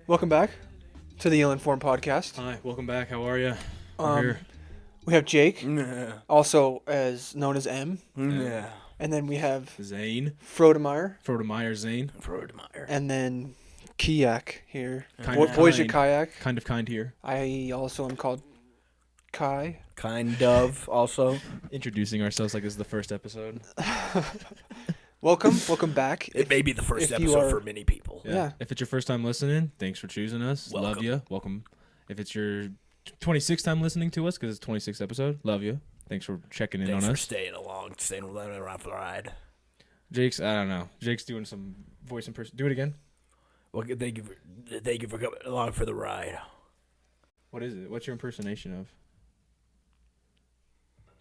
Welcome back to the Ill Informed Podcast. Hi, welcome back. How are you? Um, we have Jake, Yeah. also as known as M, Yeah. and then we have Zane. Frodemeyer, Frodemeyer Zane. Frodemeyer. and then Kayak here. Kind of Voyager kind. Kayak. Kind of kind here. I also am called Kai. Kind of, also. Introducing ourselves like this is the first episode. Welcome back. It may be the first if you episode are- for many people. Yeah. If it's your first time listening, thanks for choosing us. Love Welcome. you. Welcome. If it's your 26th time listening to us, because it's 26th episode, love you. Thanks for checking in Thanks on for us. staying around for the ride. Jake's, I don't know. Jake's doing some voice impersonation. Do it again. Well, thank you for coming along for the ride. What is it? What's your impersonation of?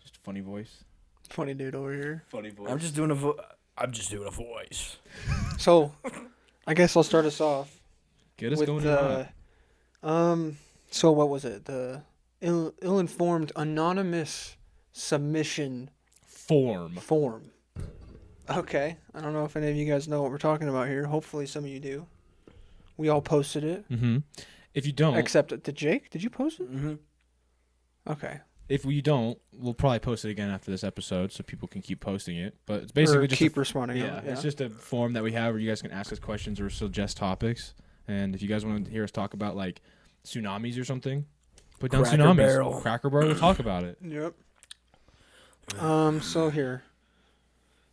Just a funny voice. Funny dude over here. Funny voice. I'm just doing a voice. So, I guess I'll start us off Get us with going. the. So what was it? The ill-informed anonymous submission form. Okay. I don't know if any of you guys know what we're talking about here. Hopefully some of you do. We all posted it. Mm-hmm. If you don't, Except, did Jake? Did you post it? Mm-hmm. Okay. if we don't, we'll probably post it again after this episode so people can keep posting it. But it's basically Or just keep responding. yeah, it's just a form that we have where you guys can ask us questions or suggest topics. And if you guys want to hear us talk about like tsunamis or something, put down Cracker tsunamis. Barrel. Cracker Barrel. We'll talk about it. Yep. So here.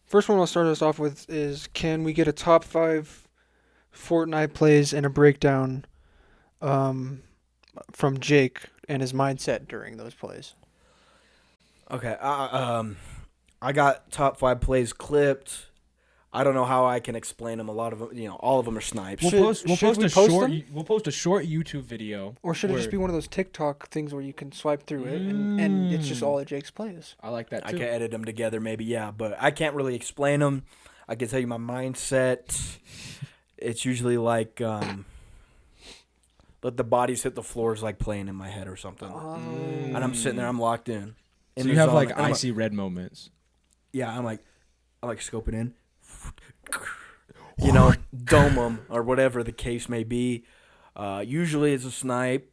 First one I'll start us off with is, can we get a top 5 Fortnite plays and a breakdown from Jake and his mindset during those plays? Okay. I got top 5 plays clipped. I don't know how I can explain them. A lot of them, all of them are snipes. Should- We'll post we a post short. them? We'll post a short YouTube video. Or should it just where- be one of those TikTok things where you can swipe through it and it's just all of Jake's plays? I like that I too. can edit them together, maybe, yeah, but I can't really explain them. I can tell you my mindset. It's usually like, let the bodies hit the floor is like playing in my head or something. And I'm sitting there, I'm locked in. So in you the have zone, like and I'm icy red moments. yeah, I'm like scoping in. Dome them or whatever the case may be. Usually it's a snipe.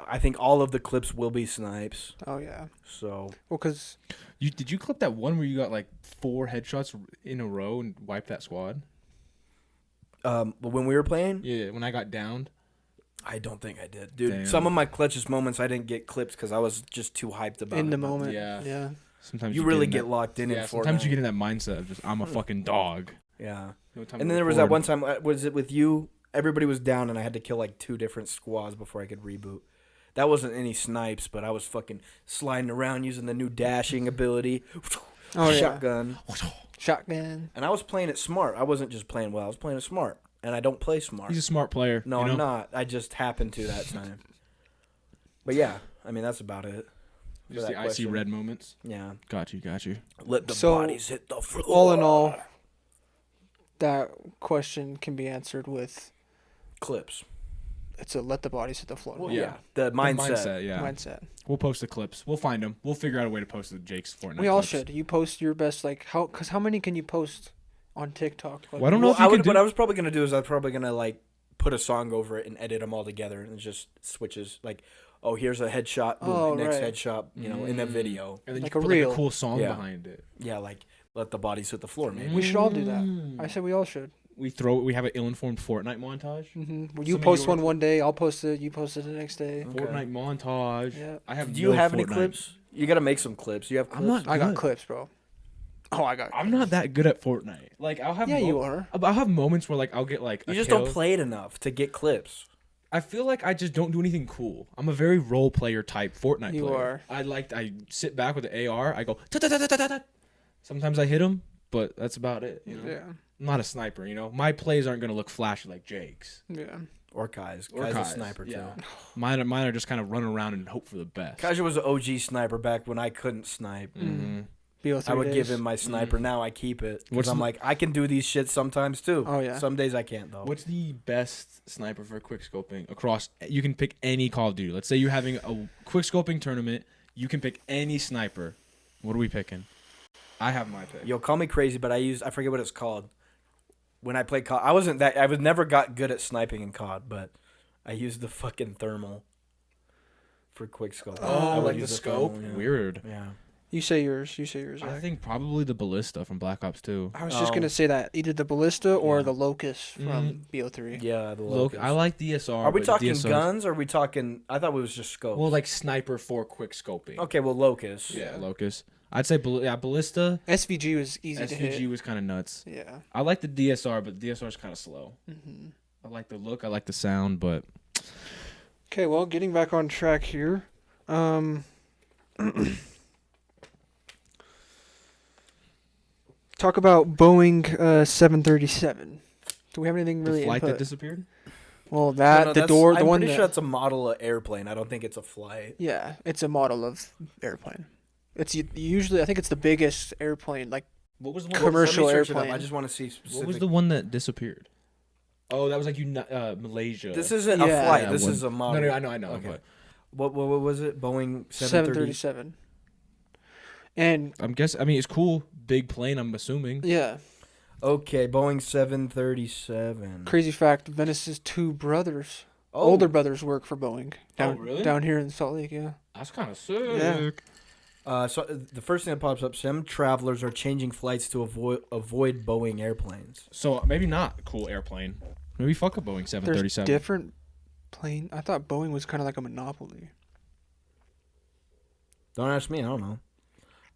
I think all of the clips will be snipes. Oh, yeah. So Well, because Did you clip that one where you got like 4 headshots in a row and wiped that squad? when we were playing, Yeah, when I got downed. I don't think I did, dude. Damn. Some of my clutchest moments I didn't get clips because I was just too hyped about in it. the but moment. yeah. Yeah. Sometimes You really in get that- locked in Yeah, Fortnite. sometimes you get in that mindset of just I'm a fucking dog. Yeah. No time And to then there was that record. one time, was it with you? Everybody was down and I had to kill like 2 different squads before I could reboot. That wasn't any snipes, but I was fucking sliding around using the new dashing ability. Oh, yeah. Shotgun. Shotgun. And I was playing it smart. I wasn't just playing well. I was playing it smart. And I don't play smart. He's a smart player. No, you know? I'm not. I just happened to that time. But yeah, I mean, that's about it. for Just that the icy question. red moments. Yeah. Got you. Let the So, bodies hit the floor. All in all, that question can be answered with, Clips. it's a let the bodies hit the floor. Well, Yeah. yeah. The mindset. Yeah. Mindset. We'll post the clips. We'll find them. We'll figure out a way to post the Jake's Fortnite. We all clips. should. You post your best, like, because how many can you post on TikTok? Like, Well, I don't know Well, if you can do. what I was probably going to do is I was probably going to, like, put a song over it and edit them all together and it just switches. Like, oh, here's a headshot. Boom, Oh, next right. headshot, in the video. and then like you a put reel. like a cool song Yeah. behind it. Yeah, like, let the bodies hit the floor, maybe. We should all do that. I said we all should. We have an ill-informed Fortnite montage. You Some of post your- one day, I'll post it. You post it the next day. Okay. Fortnite montage. Yeah. I have. Do you no have any Fortnite. clips? You got to make some clips. You have clips? I'm not. I got good. clips, bro. Oh, I got. I'm not that good at Fortnite. Like I'll have. Yeah, you are. I'll have moments where like I'll get like. You a just kill. don't play it enough to get clips. I feel like I just don't do anything cool. I'm a very role player type Fortnite You player. are. I sit back with the AR. I go. "Ta-ta-ta-ta-ta-ta." Sometimes I hit him, but that's about it. You know. Yeah. I'm not a sniper. You know. My plays aren't gonna look flashy like Jake's. Yeah. Or Kai's. Or Kai's a Kai's, sniper, yeah. too. Mine are just kind of run around and hope for the best. Kai's was an OG sniper back when I couldn't snipe. Mm-hmm. BO3 I would give days. him my sniper. Now I keep it. What's Because I'm the- like, I can do these shit sometimes, too. Oh, yeah. Some days I can't, though. What's the best sniper for quick scoping across? You can pick any Call of Duty. Let's say you're having a quick scoping tournament. You can pick any sniper. What are we picking? I have my pick. Yo, call me crazy, but I forget what it's called. When I played COD, I was never got good at sniping in COD, but I used the fucking thermal for quick scope. Oh, I would like the use scope? thermal, yeah. Weird. Yeah. You say yours. You say yours. I Zach. think probably the Ballista from Black Ops 2. I was just Oh. gonna say that either the Ballista or Yeah. the Locust from BO3. Yeah, the Look, Locust. I like DSR. Are we but talking DSR's guns or are we talking... I thought it was just scopes. Well, like sniper for quick scoping. Okay, well, Locust. Yeah, Locust. I'd say Ballista. SVG was easy to SVG hit. was kind of nuts. Yeah. I like the DSR, but the DSR is kind of slow. hmm I like the look. I like the sound, but Okay, well, getting back on track here. Talk about Boeing 737. Do we have anything really the flight that input? disappeared. Well, No, that no, the that's- door, the I'm one pretty that, sure that's a model of airplane. I don't think it's a flight. yeah, it's a model of airplane. It's usually, I think it's the biggest airplane, like What was the Commercial Let me search it up. airplane. I just want to see specific. What was the one that disappeared? Oh, that was like Malaysia. This isn't Yeah. a flight. Yeah, this one- is a no, model. no, I know. Okay. But What was it? Boeing 730. 737. And I'm guessing. I mean, it's cool. Big plane. I'm assuming. yeah, Okay, Boeing 737. crazy fact: Venice's two brothers, Oh, older brothers, work for Boeing down really? down here in Salt Lake. Yeah. That's kind of sick. Yeah. So the first thing that pops up: some travelers are changing flights to avoid Boeing airplanes. So maybe not cool airplane. Maybe fuck a Boeing There's 737. different plane. I thought Boeing was kind of like a monopoly. Don't ask me. I don't know.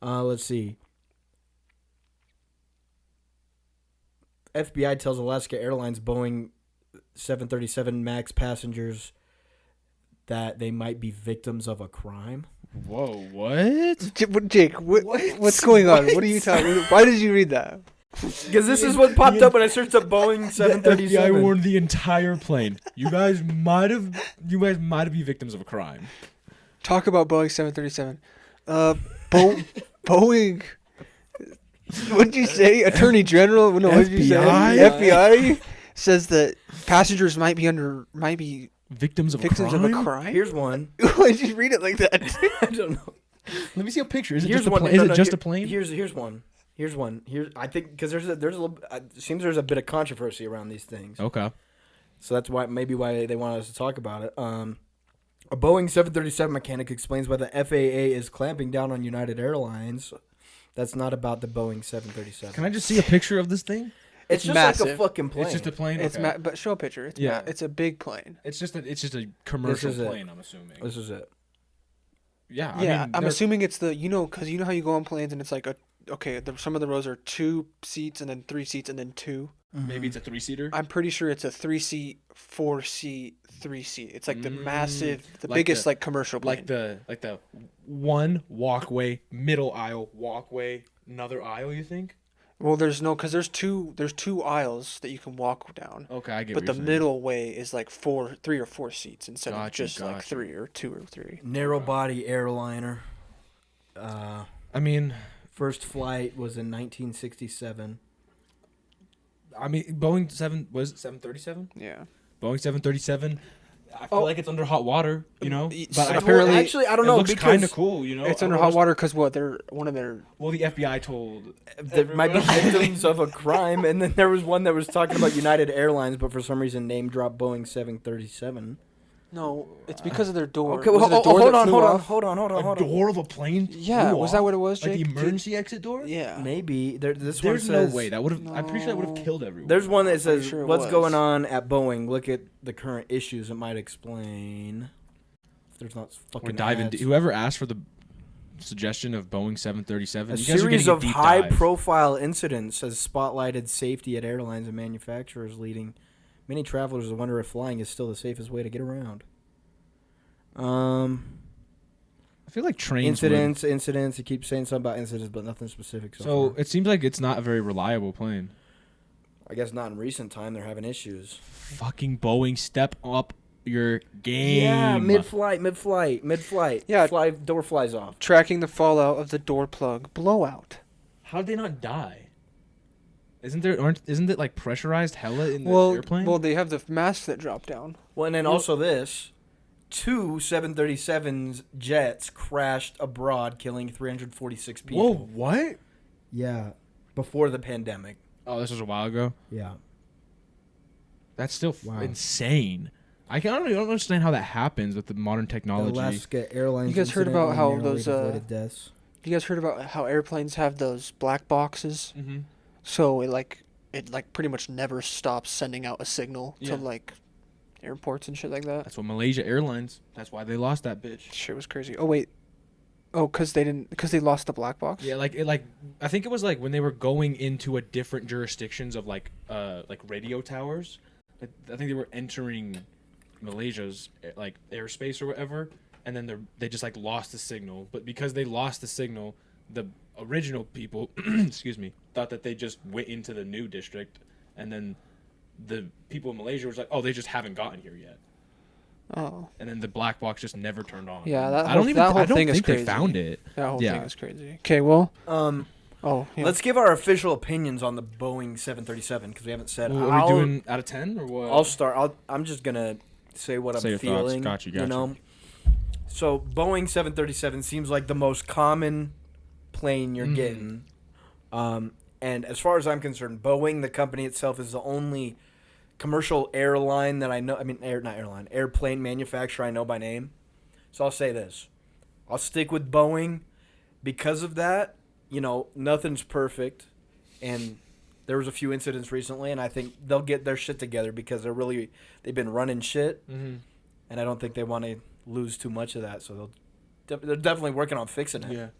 Let's see. FBI tells Alaska Airlines Boeing 737 MAX passengers that they might be victims of a crime. Whoa, what? Jake, what's going on? What are you talking? Why did you read that? Because this is what popped up when I searched up Boeing The 737. FBI warned the entire plane. You guys might have been victims of a crime. Talk about Boeing 737. Boeing. What'd you say? Attorney General? No, what did you say? FBI? FBI says that passengers might be Victims of victims a crime. of a crime. Here's one. Why did you read it like that? I don't know. Let me see a picture. Is it Here's just a one. plane? No, Is no, it just here- a plane? Here's one. Here's one. I think because there's a little. It seems there's a bit of controversy around these things. Okay. So that's why they wanted us to talk about it. A Boeing 737 mechanic explains why the FAA is clamping down on United Airlines. That's not about the Boeing 737. Can I just see a picture of this thing? It's just massive. like a fucking plane. It's just a plane. It's Okay. but show a picture. It's Yeah. it's a big plane. It's just a commercial This is it. plane. I'm assuming. This is it. Yeah. Yeah, I mean, I'm they're- assuming it's the because you know how you go on planes and it's like some of the rows are 2 seats and then 3 seats and then 2. maybe it's a 3-seater. I'm pretty sure it's a 3-seat, 4-seat, 3-seat. It's like the massive, the Like biggest the- like commercial plane. like the one walkway, middle aisle, walkway, another aisle. You think? Well, there's there's two aisles that you can walk down. Okay, I get. But what the you're saying. middle way is like 3 or 4 seats instead of Gotcha, just like gotcha. 3 or 2 or 3. Narrow body airliner. I mean, First flight was in 1967. Boeing 737. Yeah. Boeing 737. I feel like it's under hot water, you know. It's But I apparently- Well, actually, I don't it know looks because kind of cool, you know. It's I under don't hot know- water because what? They're one of their. Well, the FBI told. there might be everyone. victims of a crime, and then there was one that was talking about United Airlines, but for some reason name dropped Boeing 737. No, it's because of their door. Okay, Was well, it a door hold that on, flew hold on, off? hold on, hold on, A hold on. door of a plane. Yeah, flew was that off? what it was, Like Jake? the emergency exit door? Yeah. Maybe this There's one no says, way that would have. I'm pretty sure that would have No. killed everyone. There's one that pretty says sure it what's was. going on at Boeing. Look at the current issues. It might explain. If there's not We're fucking diving. ads. Whoever asked for the suggestion of Boeing 737, A you guys are series getting of a deep dive. high-profile incidents has spotlighted safety at airlines and manufacturers, leading many travelers to wonder if flying is still the safest way to get around. I feel like trains. would- Incidents. It keeps saying something about incidents, but nothing specific. So far. it seems like it's not a very reliable plane. I guess not in recent time. They're having issues. Fucking Boeing, step up your game. Yeah, mid-flight. Yeah. Door flies off. Tracking the fallout of the door plug blowout. How did they not die? Isn't it like pressurized hella in the Well, airplane? well, they have the masks that drop down. Well, and then also this. 2 737s jets crashed abroad, killing 346 people. Whoa, what? Yeah, before the pandemic. Oh, this was a while ago. Yeah. That's still Wow. insane. I don't understand how that happens with the modern The technology. Alaska Airlines. You guys heard incident about how narrowly those, avoided deaths. You guys heard about how airplanes have those black boxes? Mm-hmm. So it pretty much never stops sending out a signal Yeah. to like airports and shit like that. That's what Malaysia Airlines. That's why they lost that bitch. Shit was crazy. Oh wait. Oh, cause they lost the black box. Yeah, I think it was like when they were going into a different jurisdictions of like radio towers. I think they were entering Malaysia's like airspace or whatever, and then they just like lost the signal. But because they lost the signal, the original people, excuse me, thought that they just went into the new district, and then the people in Malaysia was like, oh, they just haven't gotten here yet. Oh. And then the black box just never turned on. Yeah, I don't thing is think crazy. they found it. That whole Yeah. thing is crazy. Okay, well. Yeah. Let's. Let's give our official opinions on the Boeing 737 because we haven't said. Well, are we doing out of 10 or what? I'll start. I'm just gonna say what Say I'm your feeling. thoughts. Got you. You know. So Boeing 737 seems like the most common plane you're getting. And as far as I'm concerned, Boeing, the company itself, is the only commercial airline that I know. I mean, airplane manufacturer I know by name. So I'll say this: I'll stick with Boeing because of that. You know, nothing's perfect, and there was a few incidents recently, and I think they'll get their shit together because they've been running shit, and I don't think they want to lose too much of that. So they're definitely working on fixing it.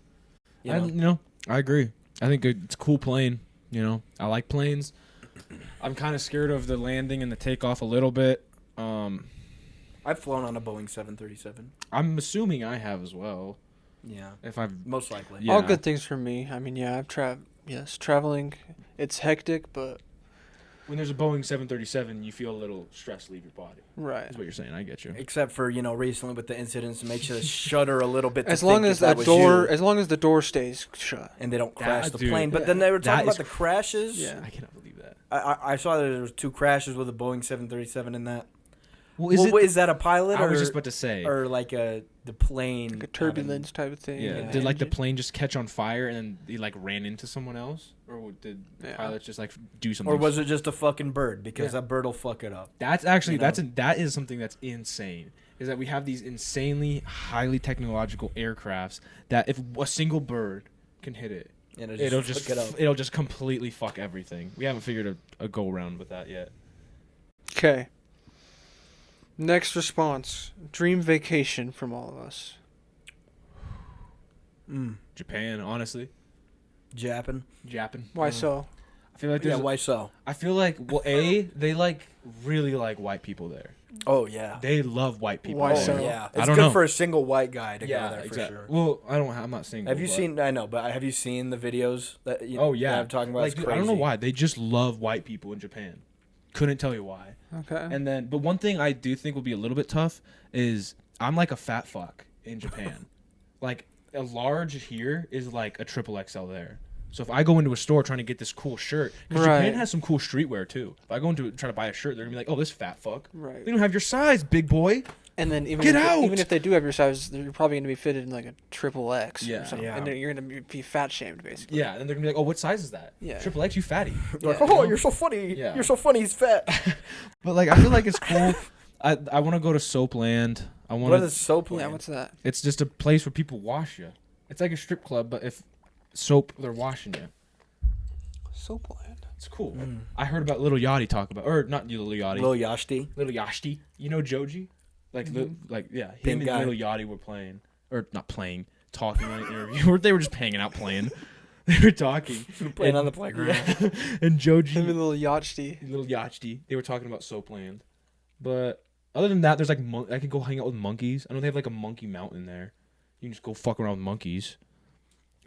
Yeah. You know? I agree. I think it's a cool plane. You know, I like planes. I'm kind of scared of the landing and the takeoff a little bit. I've flown on a Boeing 737. I'm assuming I have as well. Yeah, If I've most likely. Yeah. All good things for me. I mean, yeah, I've traveling. It's hectic, but when there's a Boeing 737, you feel a little stress leave your body. right. That's what you're saying. I get you. Except for recently with the incidents, it makes you shudder a little bit. As to long think as that that was door, you, as long as the door stays shut. and they don't crash the dude, plane. But yeah. then they were That talking about is the crashes. Yeah. I cannot believe that. I saw that there was 2 crashes with a Boeing 737 in that. Well, Is that a pilot I or was just about to say. or like the plane Like a turbulence type of thing. Yeah. Yeah. Did like the Engine. plane just catch on fire and then he like ran into someone else, or did the Yeah. pilots just like do something? Or was it just a fucking bird? Because Yeah. that bird will fuck it up. That's actually You know? that is something that's insane. Is that we have these insanely highly technological aircrafts that if a single bird can hit it, And it'll just fuck it up. it'll just completely fuck everything. We haven't figured a go around with that yet. Okay. Next response: dream vacation from all of us. Japan, honestly, Japan. Japan. Why so? I feel like Yeah, there's. why so? I feel like they really like white people there. Oh yeah. They love white people. Why there. so? Yeah, I it's don't good know. for a single white guy to go there exactly. for sure. Well, I'm not single. Have you but- seen? I know, but have you seen the videos that? Oh yeah, that I'm talking about. Like, It's dude, crazy. I don't know why they just love white people in Japan. Couldn't tell you why. Okay. And then, but one thing I do think will be a little bit tough is I'm like a fat fuck in Japan. Like a large here is like a triple XL there. So if I go into a store trying to get this cool shirt, because Right. Japan has some cool streetwear too. If I go into try to buy a shirt, they're gonna be like, "Oh, this fat fuck. Right. They don't have your size, big boy." And then Get out! even if they do have your size, you're probably going to be fitted in like a triple X. Yeah. Or something. Yeah. And then you're going to be fat shamed basically. Yeah, and they're gonna be like, "Oh, what size is that?" Yeah. Triple X, you fatty. They're like, Yeah. oh, you're so funny. Yeah. You're so funny. He's fat. But like, I feel like it's cool. I want to go to Soapland. I want What to. is soap? Yeah. What's that? It's just a place where people wash you. It's like a strip club, but if soap, they're washing you. Soapland. It's cool. Mm. I heard about Little Yachty talk about, or not Little Yachty, Lil Yachty. Little Yachty. You know Joji? Like, yeah, him Pink and guy. Little Yachty were playing, or not playing, talking on an interview. Or they were just hanging out playing. They were talking, Playing on the playground. Yeah. And Joji, Him and little Yachty. Little Yachty, they were talking about Soapland. But other than that, there's like I could go hang out with monkeys. I know they have like a monkey mountain there. You can just go fuck around with monkeys.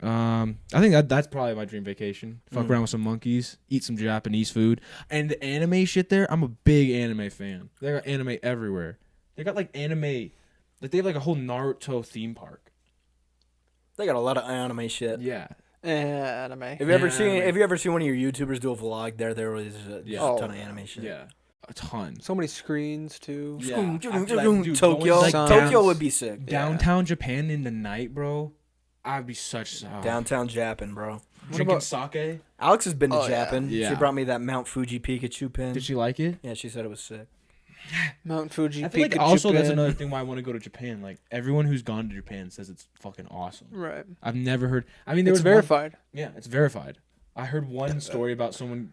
I think that's probably my dream vacation. Fuck around with some monkeys, eat some Japanese food, and the anime shit there. I'm a big anime fan. They got anime everywhere. They got like anime, like they have like a whole Naruto theme park. They got a lot of anime shit. Yeah, Anime. Have you ever Yeah, seen? anime. Have you ever seen one of your YouTubers do a vlog? There was just Yeah. a Oh, ton of anime shit. yeah, a ton. So many screens too. Yeah. Tokyo. Dude, going Tokyo would be sick. Downtown Japan in the night, bro. I'd be such Downtown Japan, bro. drinking about- sake. Alex has been to Oh, yeah. Japan. Yeah. She brought me that Mount Fuji Pikachu pin. Did she like it? Yeah, she said it was sick. Mount Fuji. I feel like Peak of also that's Japan. another thing why I want to go to Japan. Like everyone who's gone to Japan says it's fucking awesome. Right. I've never heard. I mean, there It's was verified. Yeah, it's verified. I heard one story about someone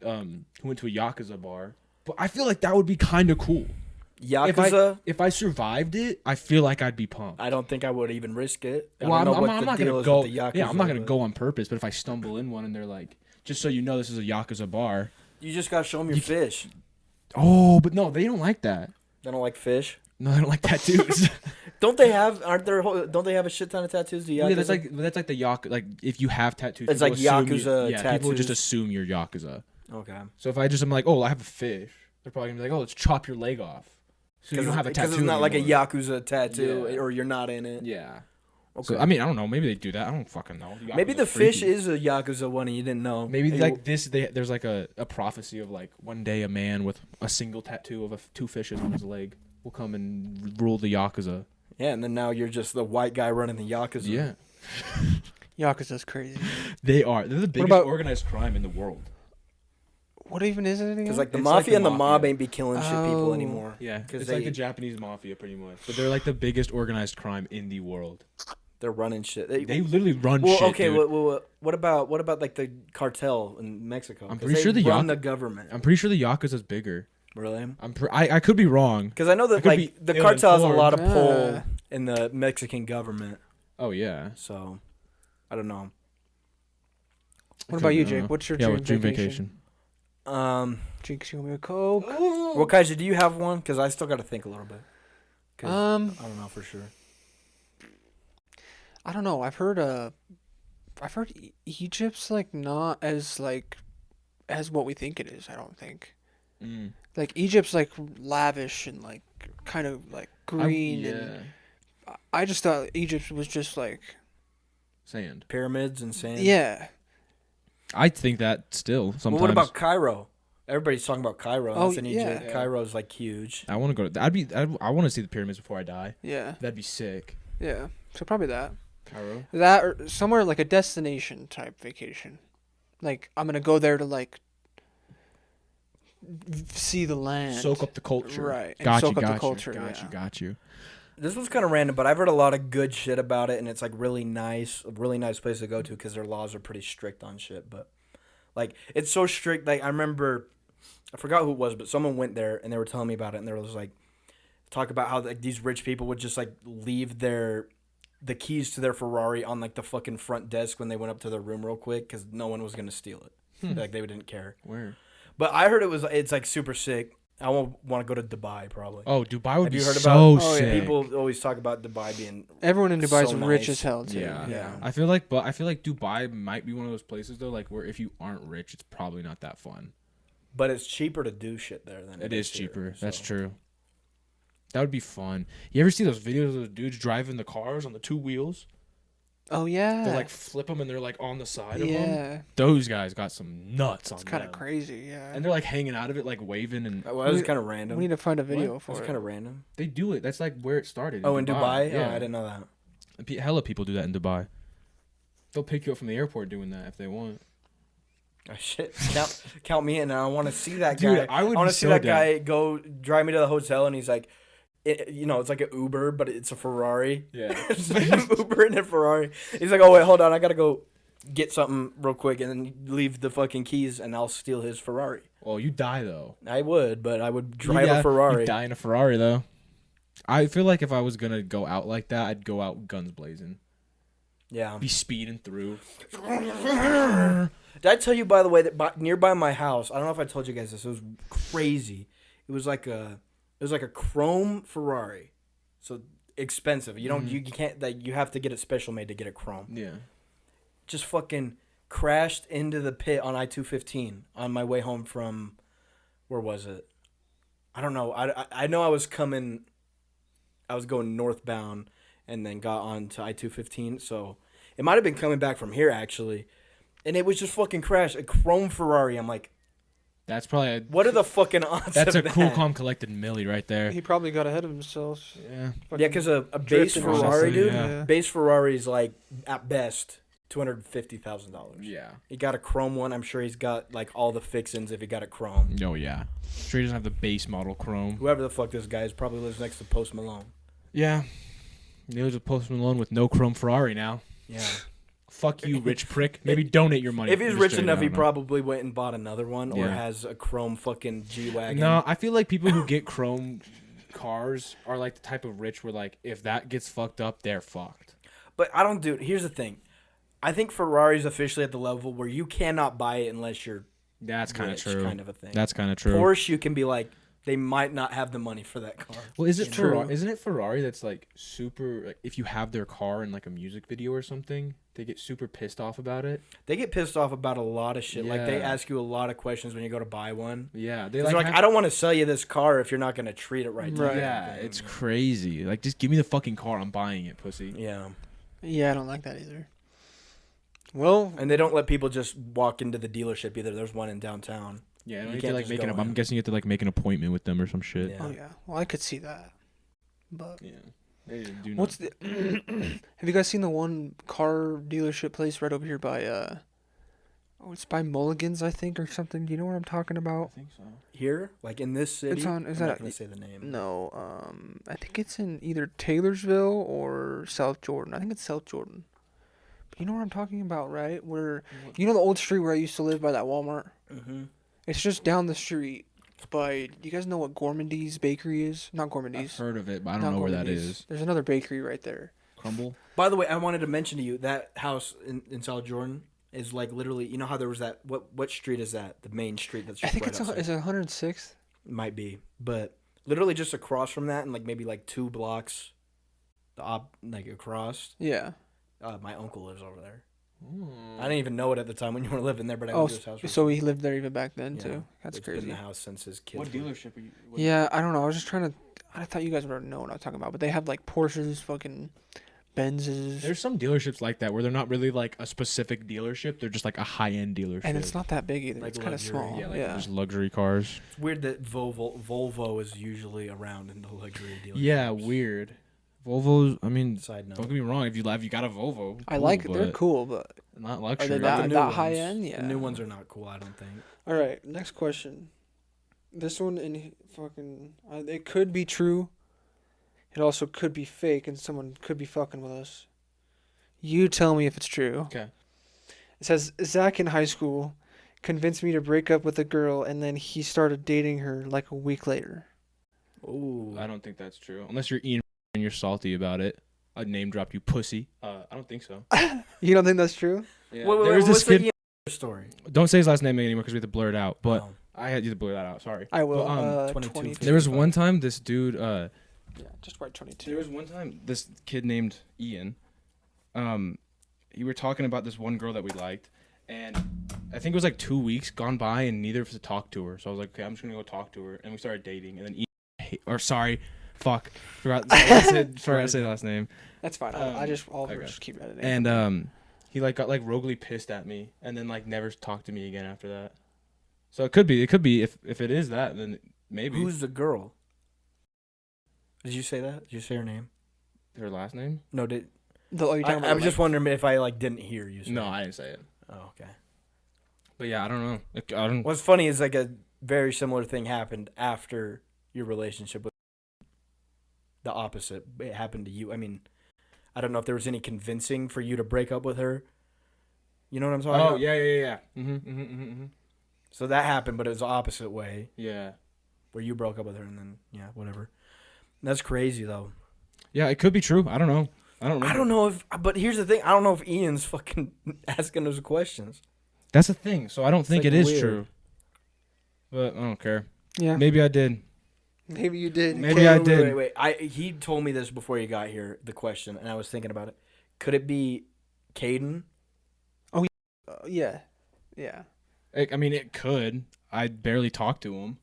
who went to a Yakuza bar, but I feel like that would be kind of cool. Yakuza. If I survived it, I feel like I'd be pumped. I don't think I would even risk it. I Well, don't know I'm what not the gonna deal is go. with the Yakuza, Yeah, I'm not gonna but go on purpose. But if I stumble in one and they're like, just so you know, this is a Yakuza bar. You just gotta show them your fish. Oh, but no, they don't like that. They don't like fish. No, they don't like tattoos. Don't they have? Aren't there? Don't they have a shit ton of tattoos? The Yakuza. Yeah, that's like the Yakuza. Like if you have tattoos, It's people like assume Yakuza yeah, people just tattoos. assume you're Yakuza. Okay. So if I just am like, oh, I have a fish, they're probably gonna be like, oh, let's chop your leg off. So you don't have a tattoo. Because it's not like a anymore. Yakuza tattoo, Yeah. or you're not in it. Yeah. Okay. So I mean, I don't know. Maybe they do that. I don't fucking know. Maybe the Yakuza's fish freaky. is a Yakuza one and you didn't know. Maybe Hey, like this. There's like a prophecy of like one day a man with a single tattoo of two fishes on his leg will come and rule the Yakuza. Yeah, and then now you're just the white guy running the Yakuza. Yeah. Yakuza's crazy. They're the biggest about- organized crime in the world. What even is it again? Because like the It's mafia like the and the mob mafia. ain't be killing shit people Oh. anymore. Yeah, 'Cause it's like they- the Japanese mafia, pretty much. But they're like the biggest organized crime in the world. They're running shit. They literally run well, shit. okay. Dude. What about like the cartel in Mexico? I'm 'Cause pretty they sure the run Yak- the government. I'm pretty sure the Yakuza's bigger. Really? I could be wrong. Because I know I that could like be the cartel has a lot of ill-informed. pull in the Mexican government. Oh yeah. So I don't know. What about you, I don't know. Jake? What's your Yeah, dream, with dream vacation? vacation. Jake's gonna be a Coke. Well, Kaija, do you have one? Because I still got to think a little bit. 'Cause I don't know for sure. I don't know. I've heard Egypt's like not as like as what we think it is. I don't think. Mm. Like Egypt's like lavish and like kind of like green and I just thought Egypt was just like Sand. Pyramids and sand. yeah. I think that still sometimes. Well, what about Cairo? Everybody's talking about Cairo. Oh, That's in Egypt. yeah. Cairo's like huge. I want to go to. I want to see the pyramids before I die. Yeah. That'd be sick. Yeah. So probably that. Cairo. That or somewhere like a destination type vacation. Like I'm gonna go there to like see the land. Soak up the culture. Right. And Got soak you. up the Got culture, you. Got yeah. you. Got you. This was kind of random, but I've heard a lot of good shit about it, and it's like really nice, a really nice place to go to because their laws are pretty strict on shit. But like, it's so strict. Like I remember, I forgot who it was, but someone went there and they were telling me about it, and they were just like, talk about how like these rich people would just like leave the keys to their Ferrari on like the fucking front desk when they went up to their room real quick because no one was gonna steal it. Like they didn't care. Where? But I heard it's like super sick. I won't want to go to Dubai probably. Oh, Dubai would Have be you heard so about? Oh, yeah. sick. People always talk about Dubai being. Everyone in Dubai is So rich nice. as hell too. Yeah. Yeah. I feel like Dubai might be one of those places though, like where if you aren't rich, it's probably not that fun. But it's cheaper to do shit there than It is cheaper. Here, That's so. true. That would be fun. You ever see those videos of the dudes driving the cars on the two wheels? Oh yeah. They like flip them and they're like on the side of them. yeah. Those guys got some nuts on It's kind of them. crazy. Yeah. And they're like hanging out of it, like waving, and Well, that was kind of random. we need to find a video That for was it. kind of random. they do it. That's like where it started. Oh, in Dubai? Yeah, Oh, I didn't know that. Hella people do that in Dubai. They'll pick you up from the airport doing that if they want. Oh, shit. Count me in. I want to see that Dude, guy. I would want be to see so that down. guy go drive me to the hotel, and he's like, it's like an Uber, but it's a Ferrari. Yeah. It's like an Uber and a Ferrari. He's like, oh, wait, hold on. I got to go get something real quick and then leave the fucking keys, and I'll steal his Ferrari. Well, you die though. I would, but I would drive Yeah, a Ferrari. You die in a Ferrari though. I feel like if I was gonna go out like that, I'd go out guns blazing. Yeah. Be speeding through. Did I tell you, by the way, that nearby my house, I don't know if I told you guys this, it was crazy. It was like a chrome Ferrari. So expensive. You don't Mhm. you can't like you have to get it special made to get a chrome. Yeah. Just fucking crashed into the pit on I-215 on my way home from where was it? I don't know. I know I was going northbound and then got on to I-215, so it might have been coming back from here actually. And it was just fucking crashed. A chrome Ferrari. I'm like, That's probably what are the fucking odds that's a of cool, that? calm, collected Millie right there. He probably got ahead of himself. Yeah. Yeah, because a base Drifting Ferrari, honestly, dude. yeah. Base Ferrari is like, at best, $250,000. Yeah. He got a chrome one. I'm sure he's got like all the fixins if he got it chrome. Oh yeah. Sure he doesn't have the base model chrome. Whoever the fuck this guy is probably lives next to Post Malone. Yeah. He lives with Post Malone with no chrome Ferrari now. Yeah. Fuck you, rich prick. Maybe donate your money. If he's Just rich kidding, enough, I he don't know. probably went and bought another one or Yeah. has a chrome fucking G-Wagon. No, I feel like people who get chrome cars are like the type of rich where like if that gets fucked up, they're fucked. But I don't do it. Here's the thing. I think Ferrari's officially at the level where you cannot buy it unless you're That's kind of rich, true. kind of a thing. That's kind of true. Porsche, you can be like, they might not have the money for that car. Well, is it True. Ferrari? Isn't it Ferrari that's like super? Like, if you have their car in like a music video or something, they get super pissed off about it. They get pissed off about a lot of shit. Like, they Yeah. ask you a lot of questions when you go to buy one. Yeah, They're like, I don't want to sell you this car if you're not going to treat it right. Right. Yeah, it's crazy. Like, just give me the fucking car. I'm buying it, pussy. Yeah. Yeah, I don't like that either. Well, And they don't let people just walk into the dealership either. There's one in downtown. Yeah, You you have can't to like just make go an. I'm in. guessing you have to like make an appointment with them or some shit. Yeah. oh yeah. Well, I could see that. But Yeah. They do not. what's the? Have you guys seen the one car dealership place right over here by Oh, it's by Mulligan's, I think, or something. Do you know what I'm talking I about? think so. Here? Like in this city? It's on. Is I'm that not going to say the name. No, I think it's in either Taylorsville or South Jordan. I think it's South Jordan. But you know what I'm talking about, right? Where you know the old street where I used to live by that Walmart. Mm-hmm. It's just down the street. By you guys know what Gourmandy's Bakery is? Not I've Gourmandy's. heard of it, but I don't not know where that Gourmandy's. is. There's another bakery right there. Crumble. By the way, I wanted to mention to you that house in South Jordan is like literally. You know how there was that? What street is that? The main street that's. I Just think right it's outside. it's 106th. Might be, but literally just across from that, and like maybe like 2 blocks, like across. Yeah. My uncle lives over there. I didn't even know it at the time when you were living there, but I Oh, went to his house. so he lived there even back then Yeah. too. That's It's been in crazy. the house since his kids. What were- dealership are you? What Yeah, I don't know. I was just trying to. I thought you guys would know what I'm talking about, but they have like Porsches, fucking Benzes, There's some dealerships like that where they're not really like a specific dealership. They're just like a high-end dealership. and it's not that big either. Like It's kind of luxury. small. Yeah, like Yeah. just luxury cars. It's weird that Volvo is usually around in the luxury dealerships. Yeah, weird. Volvos. I mean, Side note. don't get me wrong. If you got a Volvo, I cool, like they're but cool, but not are luxury. they Not the that, new that ones. high end? Yeah. The new ones are not cool, I don't think. All right, next question. This one in fucking it could be true. It also could be fake, and someone could be fucking with us. You tell me if it's true. Okay. It says Zach in high school convinced me to break up with a girl, and then he started dating her like a week later. Ooh. I don't think that's true. Unless you're Ian and you're salty about it. I name dropped you, pussy. I don't think so. You don't think that's true? Yeah. Wait, There was this what's the kid. Ian story? Don't say his last name anymore because we have to blur it out. But Oh. I had you to blur that out. Sorry. I will. Well, 22. 22. There was one time this dude. Yeah, just write 22. There was one time this kid named Ian. You were talking about this one girl that we liked, and I think it was like 2 weeks gone by, and neither of us had talked to her. So I was like, okay, I'm just gonna go talk to her, and we started dating. And then forgot to say the last name. That's fine. I'll okay. just keep editing. And he like got like roguely pissed at me, and then like never talked to me again after that. So it could be if it is that, then maybe. Who's the girl? Did you say that? Did you say her name? her last name? No, did Oh, you're talking about I'm just like- wondering if I like didn't hear you say No, it. I didn't say it. Oh, okay. But yeah, I don't know. I don't. What's funny is like a very similar thing happened after your relationship with the opposite. It happened to you. I mean, I don't know if there was any convincing for you to break up with her. You know what I'm talking about? Oh yeah. So that happened, but it was the opposite way, Yeah. where you broke up with her and then whatever. That's crazy though. Yeah, it could be true. I don't know. I don't know. I don't know if, but here's the thing. I don't know if Ian's fucking asking those questions. That's the thing. So I don't think like it is weird. true. But I don't care. Yeah. Maybe I did. Maybe you did. Maybe I Wait, did. Wait. He told me this before you got here, the question, and I was thinking about it. Could it be Caden? Yeah. Yeah. I mean, it could. I barely talked to him.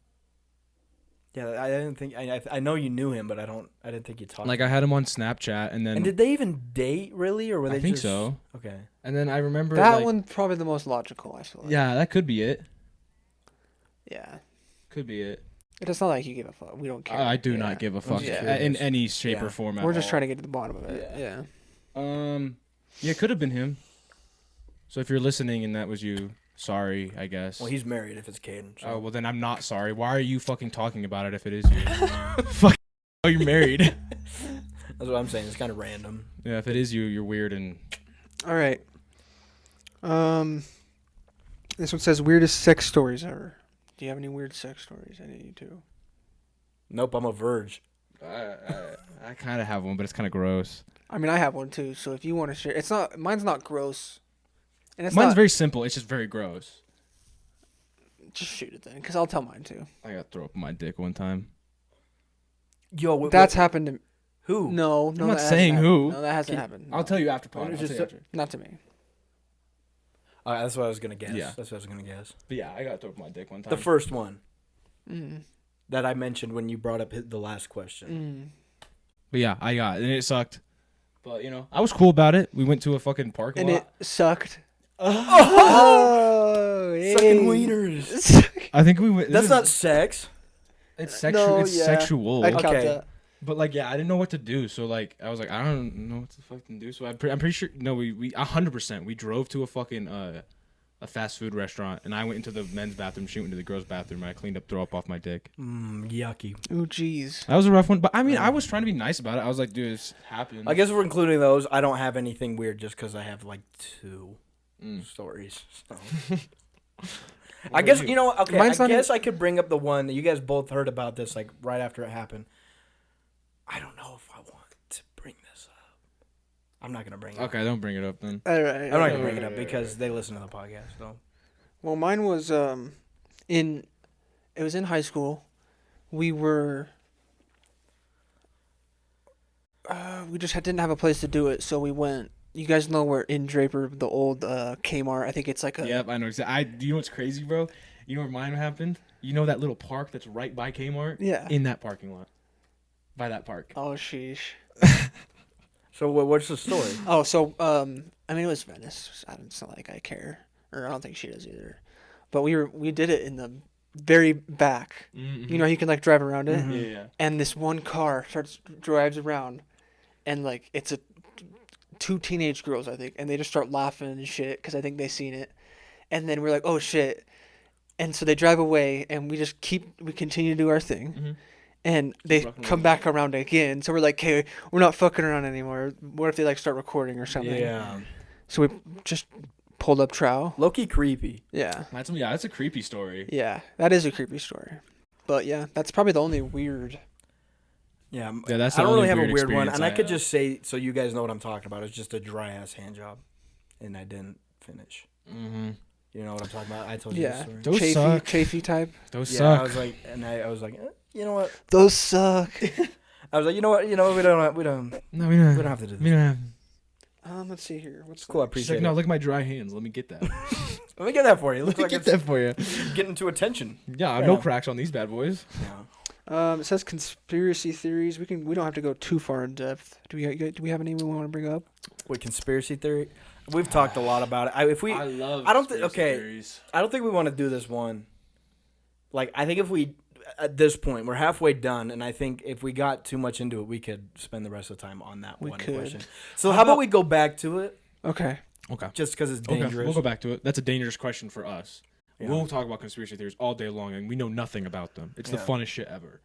Yeah, I didn't think. I know you knew him, but I didn't think you talked. Like I had him on Snapchat, and then And did they even date really, or were they? I think just, so. Okay. And then I remember That like, one's probably the most logical, I feel like. Yeah, that could be it. Yeah. Could be it. It's not like you give a fuck. We don't care. I do Yeah. not give a fuck Yeah. in any shape Yeah. or form. We're just trying to get to the bottom of it. Yeah. Yeah. Yeah, it could have been him. So if you're listening and that was you, sorry, I guess. Well, he's married if it's Caden. So. Oh, well, then I'm not sorry. Why are you fucking talking about it if it is you? Fuck. Oh, you're married. That's what I'm saying. It's kind of random. Yeah, if it is you, you're weird and... All right. This one says weirdest sex stories ever. Do you have any weird sex stories? I need you to. Nope, I'm a virgin. I kind of have one, but it's kind of gross. I mean, I have one too. So if you want to share, mine's not gross. And Mine's very simple. It's just very gross. Just shoot it then, because I'll tell mine too. I got throw up my dick one time. Yo, That's happened to who? No, I'm not saying who. No, that hasn't happened. I'll tell you after Why don't pod. you just- Not to me. That's what I was gonna guess. Yeah. That's what I was gonna guess. But yeah, I got throw up my dick one time. The first one Mm. that I mentioned when you brought up the last question. Mm. But yeah, I got it, and it sucked. But, I was cool about it. We went to a fucking parking And lot. it sucked. Oh, Sucking hey. wieners. I think we went... That's not sex. It's sexual. No, It's yeah. sexual. I'd count Okay. that. But I didn't know what to do. So I was like, I don't know what to fucking do. So I'm pretty sure. No, we 100%. We drove to a fucking a fast food restaurant, and I went into the men's bathroom. She went into the girls' bathroom, and I cleaned up throw up off my dick. Yucky. Oh, jeez. That was a rough one. But I mean, I was trying to be nice about it. I was like, dude, this happened. I guess if we're including those, I don't have anything weird just because I have like 2 stories. So. I guess you know. Okay, Mine's I not guess I could bring up the one that you guys both heard about this like right after it happened. I don't know if I want to bring this up. I'm not gonna bring it up. Okay, don't bring it up then. All right. I'm not gonna bring it up because they listen to the podcast. So. Well, mine was it was in high school. We were we just didn't have a place to do it, so we went. You guys know where in Draper, the old Kmart. I think it's like a. Yep, I know exactly. Do you know what's crazy, bro? You know where mine happened? You know that little park that's right by Kmart? Yeah. In that parking lot. By that park. Oh sheesh. So what's the story? Oh, so I mean it was Venice. It's not like I care, or I don't think she does either. But we did it in the very back. Mm-hmm. You know, you can like drive around it, Yeah. and this one car drives around, and like it's a 2 teenage girls I think, and they just start laughing and shit because I think they seen it, and then we're like, oh shit, and so they drive away, and we continue to do our thing. Mm-hmm. And they come back around again. So we're like, okay, we're not fucking around anymore. What if they like start recording or something? Yeah. So we just pulled up trow. Low-key creepy. Yeah. That's a creepy story. Yeah. That is a creepy story. But yeah, that's probably the only weird. Yeah. That's I the don't really only have a weird weird one, experience and I I could have. just say so you guys know what I'm talking about. It's just a dry ass hand job, and I didn't finish. Mm-hmm. You know what I'm talking about? I told you the Yeah. story. Those suck. Chafy type. Those Yeah, suck. I was like, I was like, you know what? Those suck. I was like, you know what? We don't No, we don't. we don't have to do We this. don't have. Let's see here. What's Cool, I next? She's appreciate like, no, it. look at my dry hands. Let me get that. Let me get that for you. It looks Let me like get it's that for you. getting to attention. Yeah, Yeah. no cracks on these bad boys. Yeah. It says conspiracy theories. We don't have to go too far in depth. Do we have any we want to bring up? Wait, conspiracy theory? We've talked a lot about it. I love. I don't thi- okay. I don't think we want to do this one. Like, I think if we, at this point, we're halfway done, and I think if we got too much into it, we could spend the rest of the time on that We one could. question. So how about we go back to it, Okay. Okay. just because it's Okay, dangerous? we'll go back to it. That's a dangerous question for us. Yeah. We'll talk about conspiracy theories all day long, and we know nothing about them. It's the Yeah. funnest shit ever.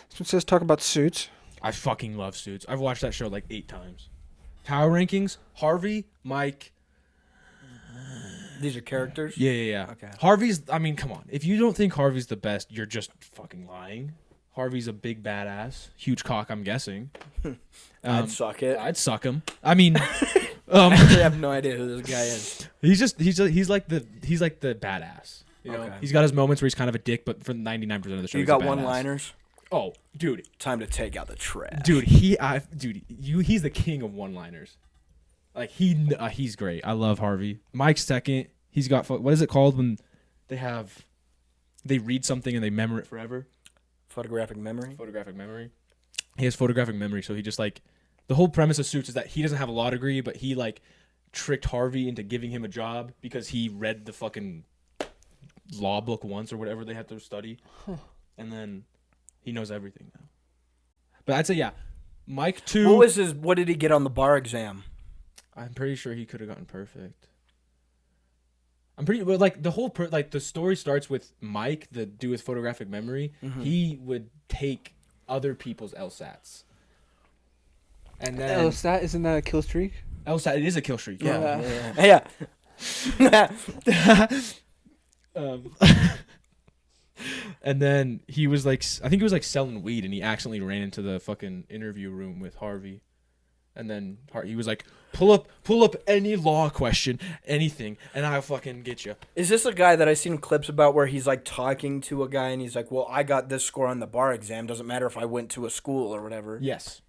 So it says talk about Suits. I fucking love Suits. I've watched that show like 8 times. Power rankings: Harvey, Mike. These are characters? Yeah. Okay. Harvey's. I mean, come on. If you don't think Harvey's the best, you're just fucking lying. Harvey's a big badass, huge cock. I'm guessing. I'd suck it. I'd suck him. I mean, I actually have no idea who this guy is. he's like the badass. You know, Okay. he's got his moments where he's kind of a dick, but for 99% of the show, You he's got a badass. one-liners? Oh, dude, Time to take out the trash. he's the king of one-liners. Like he's great. I love Harvey. Mike's second. He's got what is it called when they read something and they memorize it forever? Photographic memory? Photographic memory. He has photographic memory, so he just like the whole premise of Suits is that he doesn't have a law degree, but he like tricked Harvey into giving him a job because he read the fucking law book once or whatever they had to study, and then he knows everything now. But I'd say yeah, Mike 2. What did he get on the bar exam? I'm pretty sure he could have gotten perfect. I'm pretty well, like the whole like the story starts with Mike, the dude with photographic memory. Mm-hmm. He would take other people's LSATs, and then LSAT, isn't that a kill streak? LSAT, it is a kill streak. Yeah. Yeah. And then he was like, I think he was like selling weed, and he accidentally ran into the fucking interview room with Harvey. And then he was like, pull up any law question, anything, and I'll fucking get you. Is this a guy that I've seen clips about where he's like talking to a guy and he's like, well, I got this score on the bar exam. Doesn't matter if I went to a school or whatever. Yes.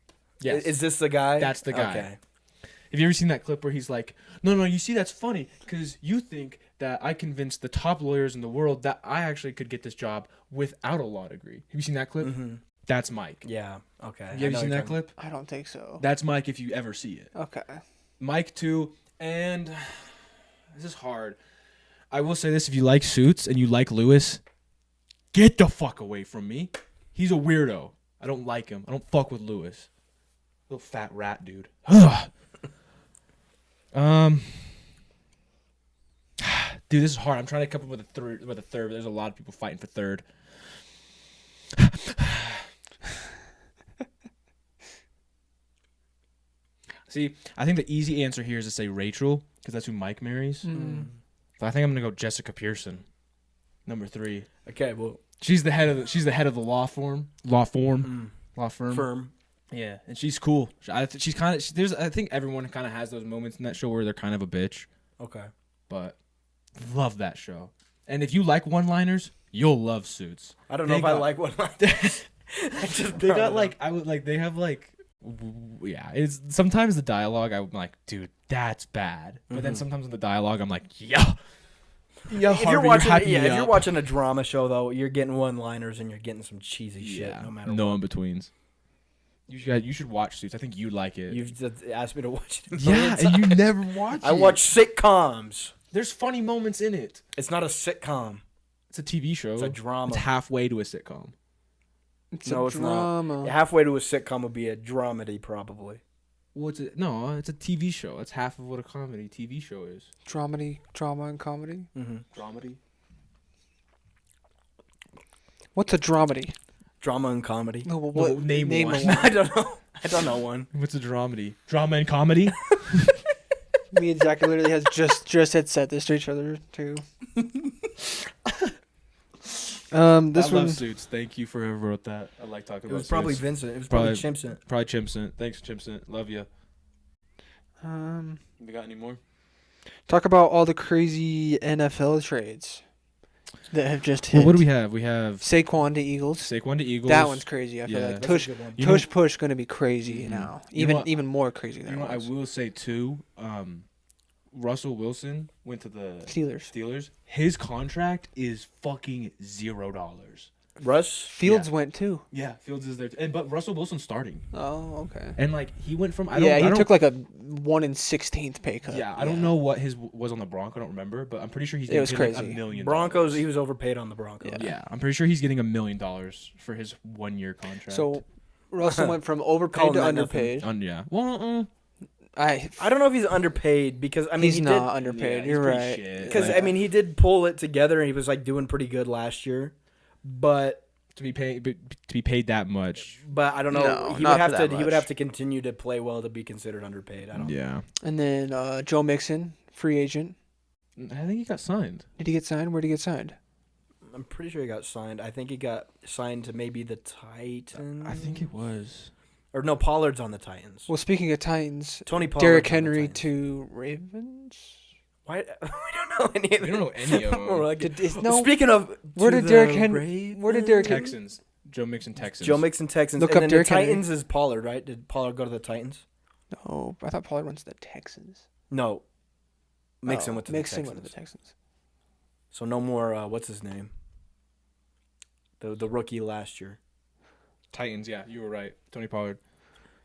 Yes. Is this the guy? That's the guy. Okay. Have you ever seen that clip where he's like, no, you see, that's funny because you think that I convinced the top lawyers in the world that I actually could get this job without a law degree. Have you seen that clip? Mm-hmm. That's Mike. Yeah. Okay. Have you seen that clip? I don't think so. That's Mike if you ever see it. Okay. Mike too, and this is hard. I will say this: if you like Suits and you like Lewis, get the fuck away from me. He's a weirdo. I don't like him. I don't fuck with Lewis. Little fat rat dude. Dude, this is hard. I'm trying to come up with a third. But there's a lot of people fighting for third. See, I think the easy answer here is to say Rachel because that's who Mike marries. Mm. But I think I'm gonna go Jessica Pearson, number 3. Okay. Well, She's the head of the law firm. firm. Yeah, and she's cool. She's kind of there's. I think everyone kind of has those moments in that show where they're kind of a bitch. Okay. But love that show. And if you like one-liners, you'll love Suits. I don't know if I like one. They got like they have like. Yeah, it's sometimes the dialogue I'm like, dude, that's bad. But then sometimes in the dialogue I'm like, yeah. If you're watching a drama show though, you're getting one-liners and you're getting some cheesy shit no matter no what. in-betweens. You should watch Suits. I think you'd like it. You've just asked me to watch it. Yeah, and you never watch it. I watch sitcoms. There's funny moments in it. It's not a sitcom. It's a TV show. It's a drama. It's halfway to a sitcom. It's No, a it's drama. not. Halfway to a sitcom would be a dramedy, probably. What's it? No, it's a TV show. That's half of what a comedy TV show is. Drama and comedy. Mm-hmm. Dramedy. What's a dramedy? Drama and comedy. No, well, No, what? name one. I don't know. I don't know one. What's a dramedy? Drama and comedy? Me and Zach literally has just had said this to each other too. This I one. love Suits. Thank you for whoever wrote that. I like talking It about was probably Suits. Vincent. It was probably Chimpson. Probably Chimpson. Thanks, Chimpson. Love you. We got any more? Talk about all the crazy NFL trades that have just hit. Well, what do we have? We have Saquon to Eagles. Saquon to Eagles. That one's crazy. I feel Yeah. like That's Tush a good one. You know- Push going to be crazy now. You know what? Even more crazy than You know it what I was. will say too? Russell Wilson went to the Steelers. Steelers. His contract is fucking $0. Russ? Fields Yeah. went too. Yeah, Fields is there, but Russell Wilson's starting, Oh, okay. and like he went from He took like a 1/16 pay cut. I don't know what his was on the Bronco. I don't remember, but I'm pretty sure he's It was getting crazy. $1 million. Broncos, he was overpaid on the Broncos. Yeah, I'm pretty sure he's getting $1 million for his 1-year contract. So Russell went from overpaid Calling to that underpaid. yeah. Well, I don't know if he's underpaid because, I mean, he's he not did. underpaid. he's You're pretty right. shit. Because, I mean, he did pull it together and he was, like, doing pretty good last year. But to be paid that much. I don't know. No, he not would have for to. that He would much. have to continue to play well to be considered underpaid. I don't. Yeah, And then Joe Mixon, free agent. I think he got signed. Did he get signed? Where did he get signed? I'm pretty sure he got signed. I think he got signed to maybe the Titans. I think it was. Or no, Pollard's on the Titans. Well, speaking of Titans, Tony Pollard. Derrick Henry to Ravens. Why? We don't know any of We don't know any of them. We're like, No. Speaking of, Where to did the Derrick Henry? Where did Derrick Henry? Texans. Joe Mixon, Texans. Joe Mixon, Texans. Look and up then Derrick the Henry. Titans is Pollard, right? Did Pollard go to the Titans? No, I thought Pollard went to the Texans. No. Mixon went to the Mixon Texans. went to the Texans. So no more. What's his name? The rookie last year. Titans. Yeah, you were right. Tony Pollard.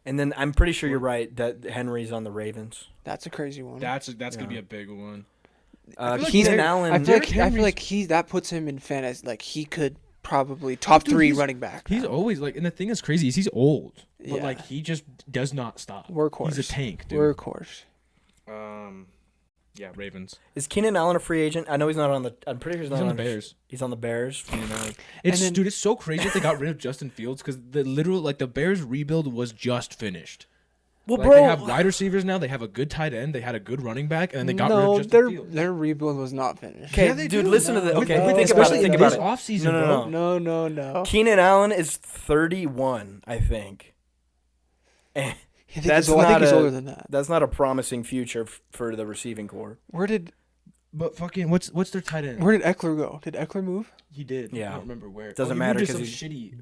And then I'm pretty sure you're right that Henry's on the Ravens. That's a crazy one. That's gonna be a big one. I feel like Keenan Derrick- Allen. I feel like that puts him in fantasy. Like he could probably top Dude, 3 he's- running back. He's always like, and the thing that's crazy is he's old, but Yeah. like he just does not stop. Workhorse. He's a tank, dude. Workhorse. Yeah, Ravens. Is Keenan Allen a free agent? I know he's not on the. I'm pretty sure he's He's not on the Bears. He's on the Bears. Dude, it's so crazy that they got rid of Justin Fields because the Bears rebuild was just finished. Well, Like, bro, they have wide receivers now. They have a good tight end. They had a good running back, and then they got rid of Justin Fields. their rebuild was not finished. Okay, Yeah, they dude, do. listen to the. Okay, No, think about it. especially Think in about this it. offseason, No. No. Keenan Allen is 31, I think. And I think That's I think not he's a- older than that. that's not a promising future for the receiving core. Where did But fucking, what's their tight end? Eckler go? Did Eckler move? He did. Yeah. I don't remember where. Doesn't he matter moved to 'cause some shitty.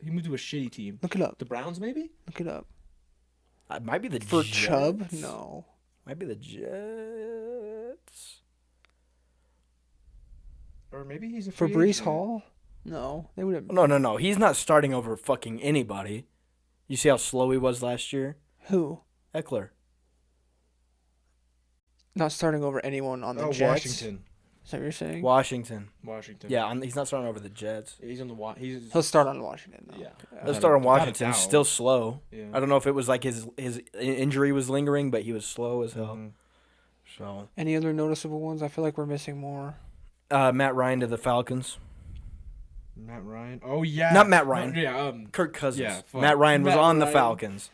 He moved to a shitty team. Look it up. The Browns, maybe. Look it up. It might be the For Jets. Chubb? No. Might be the Jets. Or maybe he's a For free Brees agent. Hall? No. They would have. No. He's not starting over fucking anybody. You see how slow he was last year? Who? Eckler. Not starting over anyone on the Oh, Jets. Washington. Is that what you're saying? Washington. He's He's not starting over the Jets. on the he's He'll start on Washington. Though. yeah. He'll start on Without a Washington. doubt. Still slow. Yeah. I don't know if it was like his injury was lingering, but he was slow as hell. Mhm. So Any other noticeable ones? I feel like we're missing more. Matt Ryan to the Falcons. Matt Ryan. Oh yeah. Not Matt Ryan. No, yeah. Kirk Cousins. Yeah, fuck. Matt Ryan was Matt on the Ryan. Falcons.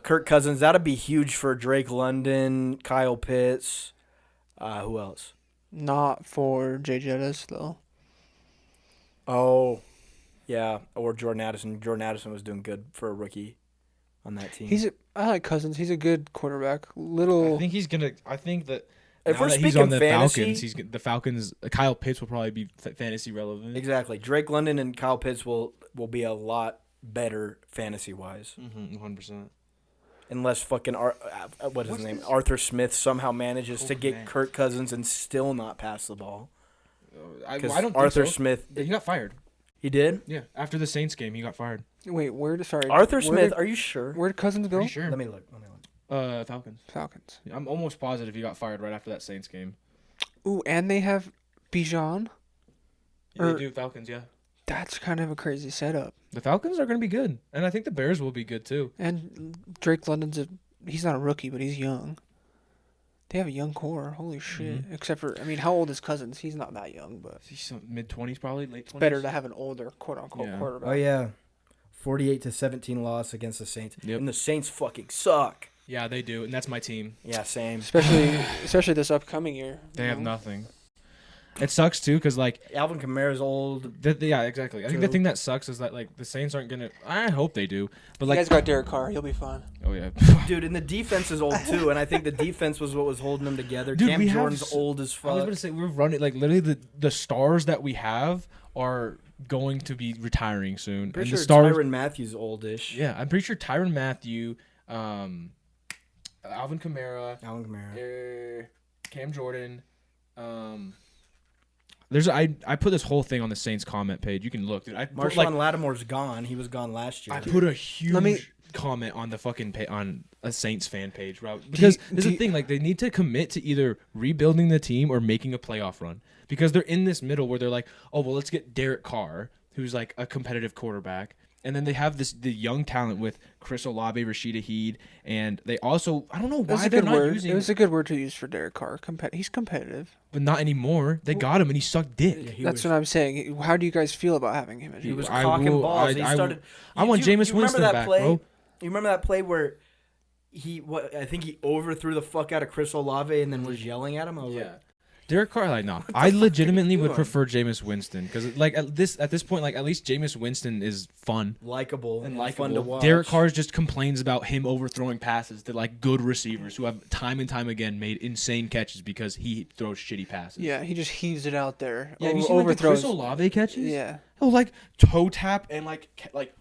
Kirk Cousins. That'd be huge for Drake London, Kyle Pitts. Who else? Not for Jay Jettis though. Oh, yeah. Or Jordan Addison. Jordan Addison was doing good for a rookie on that team. I like Cousins. He's a good quarterback. I Little. think he's gonna. I think that. If now we're that he's speaking on the fantasy- Falcons, the Falcons. Kyle Pitts will probably be fantasy relevant. Exactly. Drake London and Kyle Pitts will be a lot better fantasy wise, 100%. unless fucking what is his name? Arthur Smith somehow manages to get man. Kirk Cousins and still not pass the ball. I Because don't Arthur think so. Smith, He got fired. he did. Yeah, after the Saints game, he got fired. Wait, sorry. Arthur where Smith, Did, are you sure? where did Cousins go? Pretty sure. Let me look. Falcons. Falcons. I'm almost positive he got fired right after that Saints game. Ooh, and they have Bijan. Yeah, Or- they do Falcons, yeah. That's kind of a crazy setup. The Falcons are going to be good, and I think the Bears will be good too. And Drake London's he's not a rookie, but he's young. They have a young core. Holy shit. Except for, how old is Cousins? He's not that young, but He's mid-20s, probably late 20s. better to have an older quote-unquote Yeah. quarterback. Oh yeah, 48-17 loss against the Saints, Yep. and the Saints fucking suck. Yeah, they do, and that's my team. Yeah, same. Especially this upcoming year. They have nothing. It sucks too, cause like, Alvin Kamara's old. yeah, exactly. I think the True. thing that sucks is that like the Saints aren't gonna. I hope they do, but You like, guys got Derek Carr. He'll be fine. oh yeah, Dude, and the defense is old too, and I think the defense was what was holding them together. Dude, Cam we have Jordan's s- old as I was fuck. gonna say we're running like literally the stars that we have are going to be retiring soon, Pretty and sure the stars. Tyrann Matthews oldish. Yeah, I'm pretty sure Tyrann Matthew, Alvin Kamara, Alvin Kamara. Cam Jordan. I put this whole thing on the Saints comment page. You can look, dude. I put, Marshawn Lattimore's gone. He was gone last year. I put a huge Let me- comment on the fucking on a Saints fan page, bro. Because this is the thing, like they need to commit to either rebuilding the team or making a playoff run. Because they're in this middle where they're like, oh well, let's get Derek Carr, who's like a competitive quarterback, and then they have the young talent with Chris Olave, Rashid Shaheed, and they also I don't know It was why a they're good not word. using, It was a good word to use for Derek Carr. He's competitive. but not anymore. They got him and he sucked dick. Yeah, he That's was, what I'm saying. How do you guys feel about having him? he was I cocking will- balls. I- He I- started. I want you Jameis remember Winston that back, play? bro. You remember that play where I think he overthrew the fuck out of Chris Olave and then was yelling at him. I was like, Derek Carr, like, no. I legitimately would doing? prefer Jameis Winston because, like, at this point, like, at least Jameis Winston is fun likable and fun to watch. Derek Carr just complains about him overthrowing passes to like good receivers who have time and time again made insane catches because he throws shitty passes. Yeah, he just heaves it out there. Yeah, have you seen like the overthrows. Chris Olave catches? Yeah. He'll like toe tap and like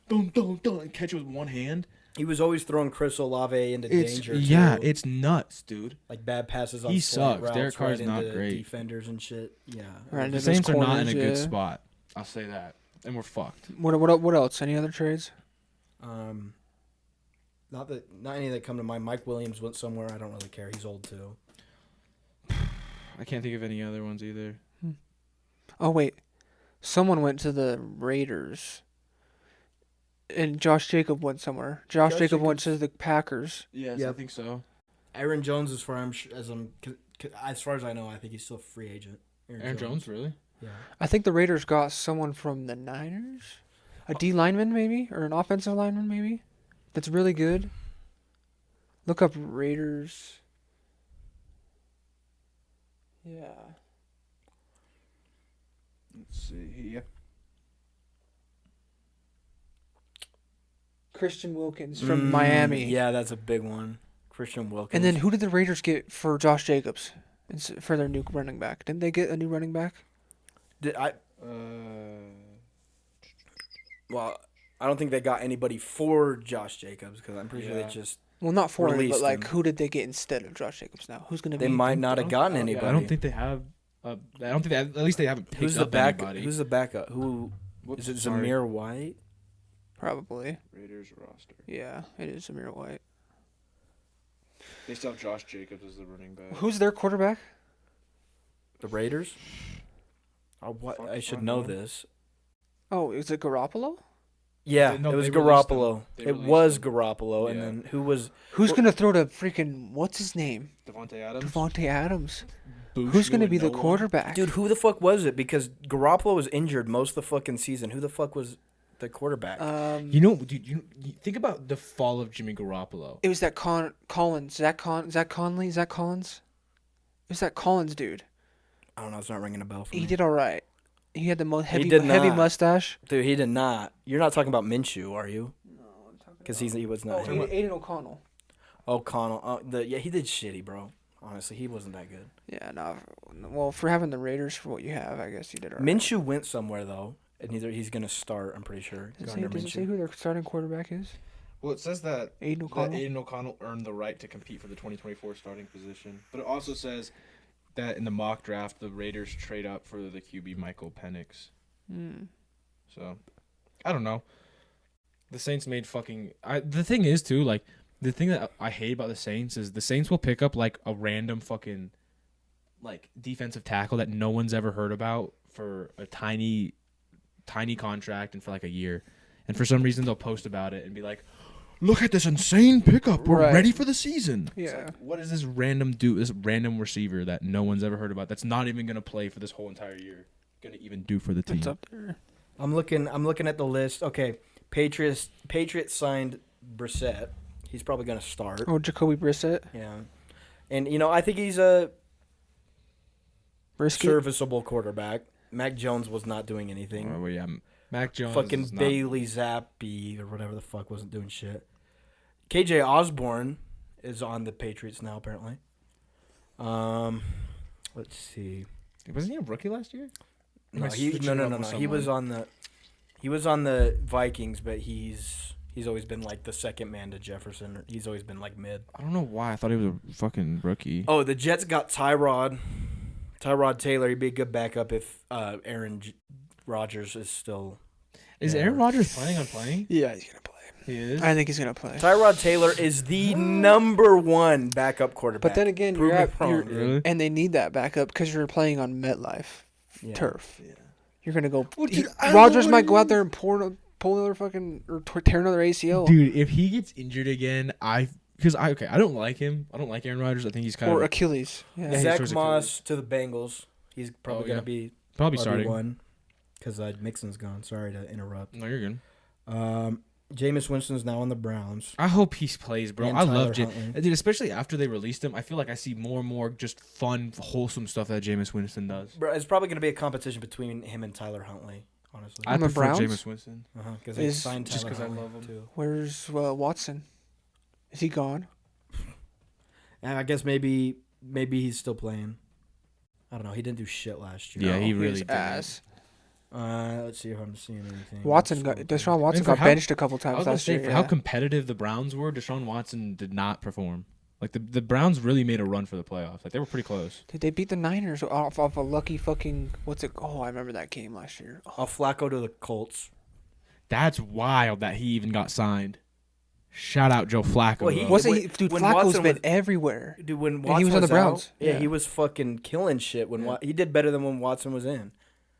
boom, boom, boom, and catch it with one hand. He was always throwing Chris Olave into danger. Yeah, too. it's nuts, dude. like bad passes on He slant sucks. routes Derek Carr's right not into great. defenders and shit. Yeah. Right, The into those Saints are not in corners, a good yeah. spot. I'll say that, and we're fucked. What else? Any other trades? Not any that come to mind. Mike Williams went somewhere. I don't really care. He's old too. I can't think of any other ones either. Oh wait, someone went to the Raiders. And Josh Jacob went somewhere. Josh Jacob went to the Packers. Yes, Yep. I think so. Aaron Jones, as As far as I know, I think he's still a free agent. Aaron Jones, really? Yeah. I think the Raiders got someone from the Niners, a D lineman maybe, or an offensive lineman maybe, that's really good. Look up Raiders. Yeah. Let's see. Yeah. Christian Wilkins from Miami. Yeah, that's a big one. Christian Wilkins. And then who did the Raiders get for Josh Jacobs for their new running back? Didn't they get a new running back? Well, I don't think they got anybody for Josh Jacobs because I'm pretty sure they just. Well, not for him, but Released like him. who did they get instead of Josh Jacobs now? Who's going to be? They might not have gotten anybody. I don't think they have. I don't think at least they haven't picked Who's the up back? anybody. Who's the backup? Who Whoops, is it? sorry. Zamir White. Probably. Raiders roster. Yeah, it is Amir White. They still have Josh Jacobs as the running back. Who's their quarterback? The Raiders. What? Fuck I if should I know know. this. Oh, is it Garoppolo? Yeah, No, it was they released Garoppolo. him. They It released was him. Garoppolo, and Yeah. then who was? Who's Well- going to throw to freaking what's his name? Devontae Adams. Devontae Adams. Boosh, Who's going to you be would the know one. quarterback? Dude, who the fuck was it? Because Garoppolo was injured most of the fucking season. Who the fuck was the quarterback? You know, dude. You think about the fall of Jimmy Garoppolo. it was that Collins. Zach Conley? Zach Collins? It was that Collins dude. I don't know. It's not ringing a bell for me. He did all right. He had the heavy did heavy not. mustache. Dude, he did not. You're not talking about Minshew, are you? No, I'm talking Because he was not. Aiden O'Connell. O'Connell. Yeah, he did shitty, bro. Honestly, he wasn't that good. Yeah, no. Well, for having the Raiders for what you have, I guess you did all right. Minshew went somewhere though, and he's gonna start. I'm pretty sure. Does it say who their starting quarterback is? Well, it says that Aiden O'Connell. Aiden O'Connell earned the right to compete for the 2024 starting position, but it also says that in the mock draft, the Raiders trade up for the QB Michael Penix. So, I don't know. The Saints made fucking. The thing is too, like the thing that I hate about the Saints is the Saints will pick up like a random fucking like defensive tackle that no one's ever heard about for a tiny contract and for like a year, and for some reason they'll post about it and be like, "Look at this insane pickup! We're Right. ready for the season." It's Yeah. like, what is this random receiver that no one's ever heard about that's not even gonna play for this whole entire year gonna even do for the team? It's up there. I'm looking at the list. Okay, Patriots signed Brissett. He's probably gonna start. Oh, Jacoby Brissett. Yeah, and I think he's a Brisket. serviceable quarterback. Mac Jones was not doing anything. Oh, well, yeah, Mac Jones. Fucking is not- Bailey Zappi or whatever the fuck wasn't doing shit. KJ Osborne is on the Patriots now apparently. Let's see. Wasn't he a rookie last year? No, Am I he switching no. up with He was someone? on the Vikings, but he's always been like the second man to Jefferson. He's always been like mid. I don't know why. I thought he was a fucking rookie. Oh, the Jets got Tyrod Taylor. He'd be a good backup if Aaron Rodgers is still. Is Yeah. Aaron Rodgers planning on playing? Yeah, he's gonna play. He is. I think he's gonna play. Tyrod Taylor is the number one backup quarterback. But then again, Prove you're me at, wrong, you're, dude. Really? and they need that backup because you're playing on MetLife turf. Yeah. You're gonna go. Well, dude, I don't Rodgers know might what go it out there and pull another fucking or tear another ACL Dude, if he gets injured again, I don't like him. I don't like Aaron Rodgers. I think he's kind or of Achilles. Yeah. Yeah, he Zach towards Moss to the Bengals. He's probably Oh, gonna yeah. be probably starting. RB1 because Mixon's gone. Sorry to interrupt. No, you're good. Jameis Winston's now on the Browns. I hope he plays, bro. And I Tyler love Huntley. dude, especially after they released him. I feel like I see more and more just fun, wholesome stuff that Jameis Winston does. Bro, it's probably gonna be a competition between him and Tyler Huntley. Honestly, On the prefer Browns? Jameis Winston. because they Is- signed just Tyler 'cause I Huntley love him. too. Where's Watson? Is he gone? And I guess maybe he's still playing. I don't know. He didn't do shit last year. Yeah, he was really did. ass. Let's see if I'm seeing anything. Deshaun Watson for got how- benched a couple I times was gonna last say year. for Yeah. how competitive the Browns were, Deshaun Watson did not perform. Like the Browns really made a run for the playoffs. Like they were pretty close. Dude, they beat the Niners off a lucky fucking Oh, I remember that game last year. Oh, Flacco to the Colts. That's wild that he even got signed. Shout out Joe Flacco. Well, he though. wasn't when- he? Dude, when Flacco's Watson been was- everywhere. Dude, when And Watson he was on the out, Browns. yeah, Yeah. he was fucking killing shit. He did better than when Watson was in.